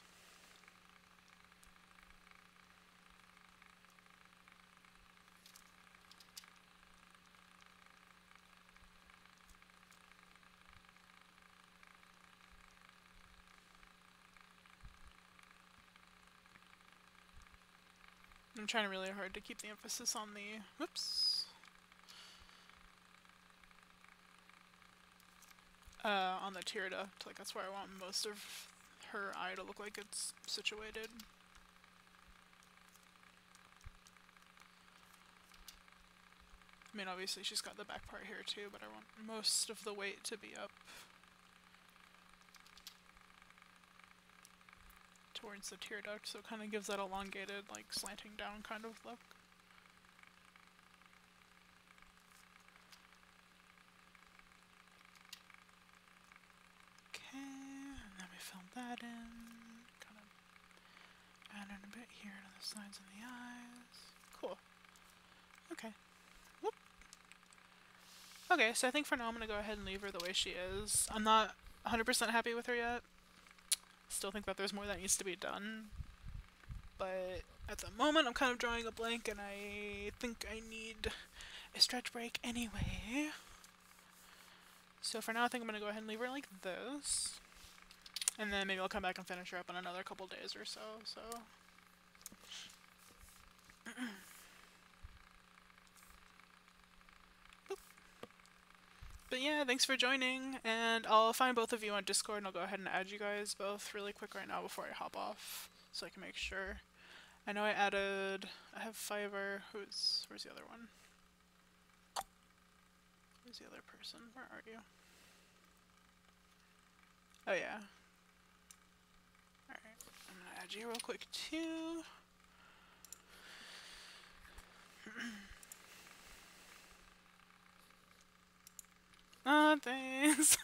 I'm trying really hard to keep the emphasis on the, whoops, on the tear duct. Like, that's where I want most of her eye to look like it's situated. I mean, obviously she's got the back part here too, but I want most of the weight to be up towards the tear duct, so it kind of gives that elongated, like, slanting down kind of look. Okay, and then we fill that in. Kind of add in a bit here to the sides of the eyes. Cool. Okay. Whoop. Okay, so I think for now I'm gonna go ahead and leave her the way she is. I'm not 100% happy with her yet. Still think that there's more that needs to be done, but at the moment I'm kind of drawing a blank and I think I need a stretch break anyway. So for now I think I'm going to go ahead and leave her like this, and then maybe I'll come back and finish her up in another couple days or so. But yeah, thanks for joining, and I'll find both of you on Discord and I'll go ahead and add you guys both really quick right now before I hop off, so I can make sure. I know I have Fiverr. Where's the other one? Where's the other person? Where are you? Oh yeah. Alright, I'm gonna add you real quick too. Thanks.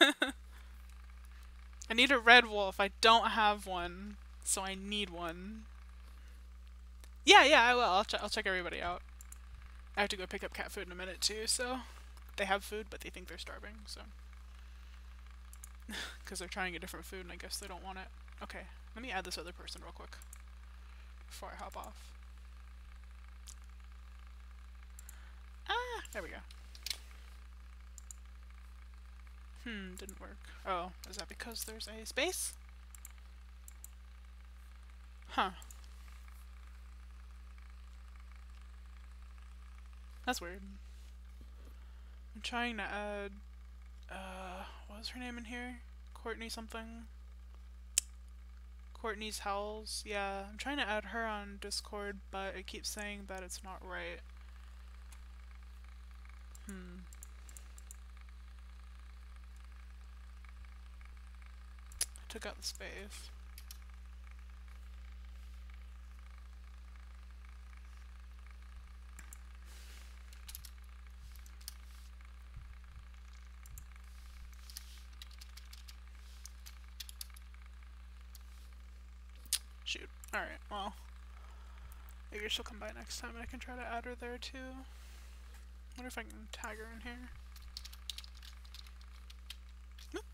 I need a red wolf. I don't have one, so I need one. Yeah, I will. I'll check everybody out. I have to go pick up cat food in a minute too, so they have food, but they think they're starving, so because they're trying a different food and I guess they don't want it. Okay, let me add this other person real quick before I hop off. Ah, there we go. Didn't work. Oh, is that because there's a space? Huh. That's weird. I'm trying to add, what was her name in here? Courtney something? Courtney's Howls. Yeah, I'm trying to add her on Discord, but it keeps saying that it's not right. I took out the space. Shoot. Alright, well, maybe she'll come by next time and I can try to add her there too. Wonder if I can tag her in here. Nope.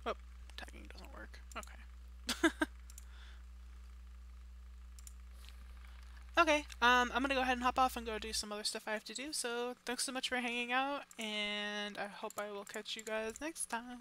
Oh, tagging doesn't work. Okay. Okay, I'm gonna go ahead and hop off and go do some other stuff I have to do, so thanks so much for hanging out, and I hope I will catch you guys next time.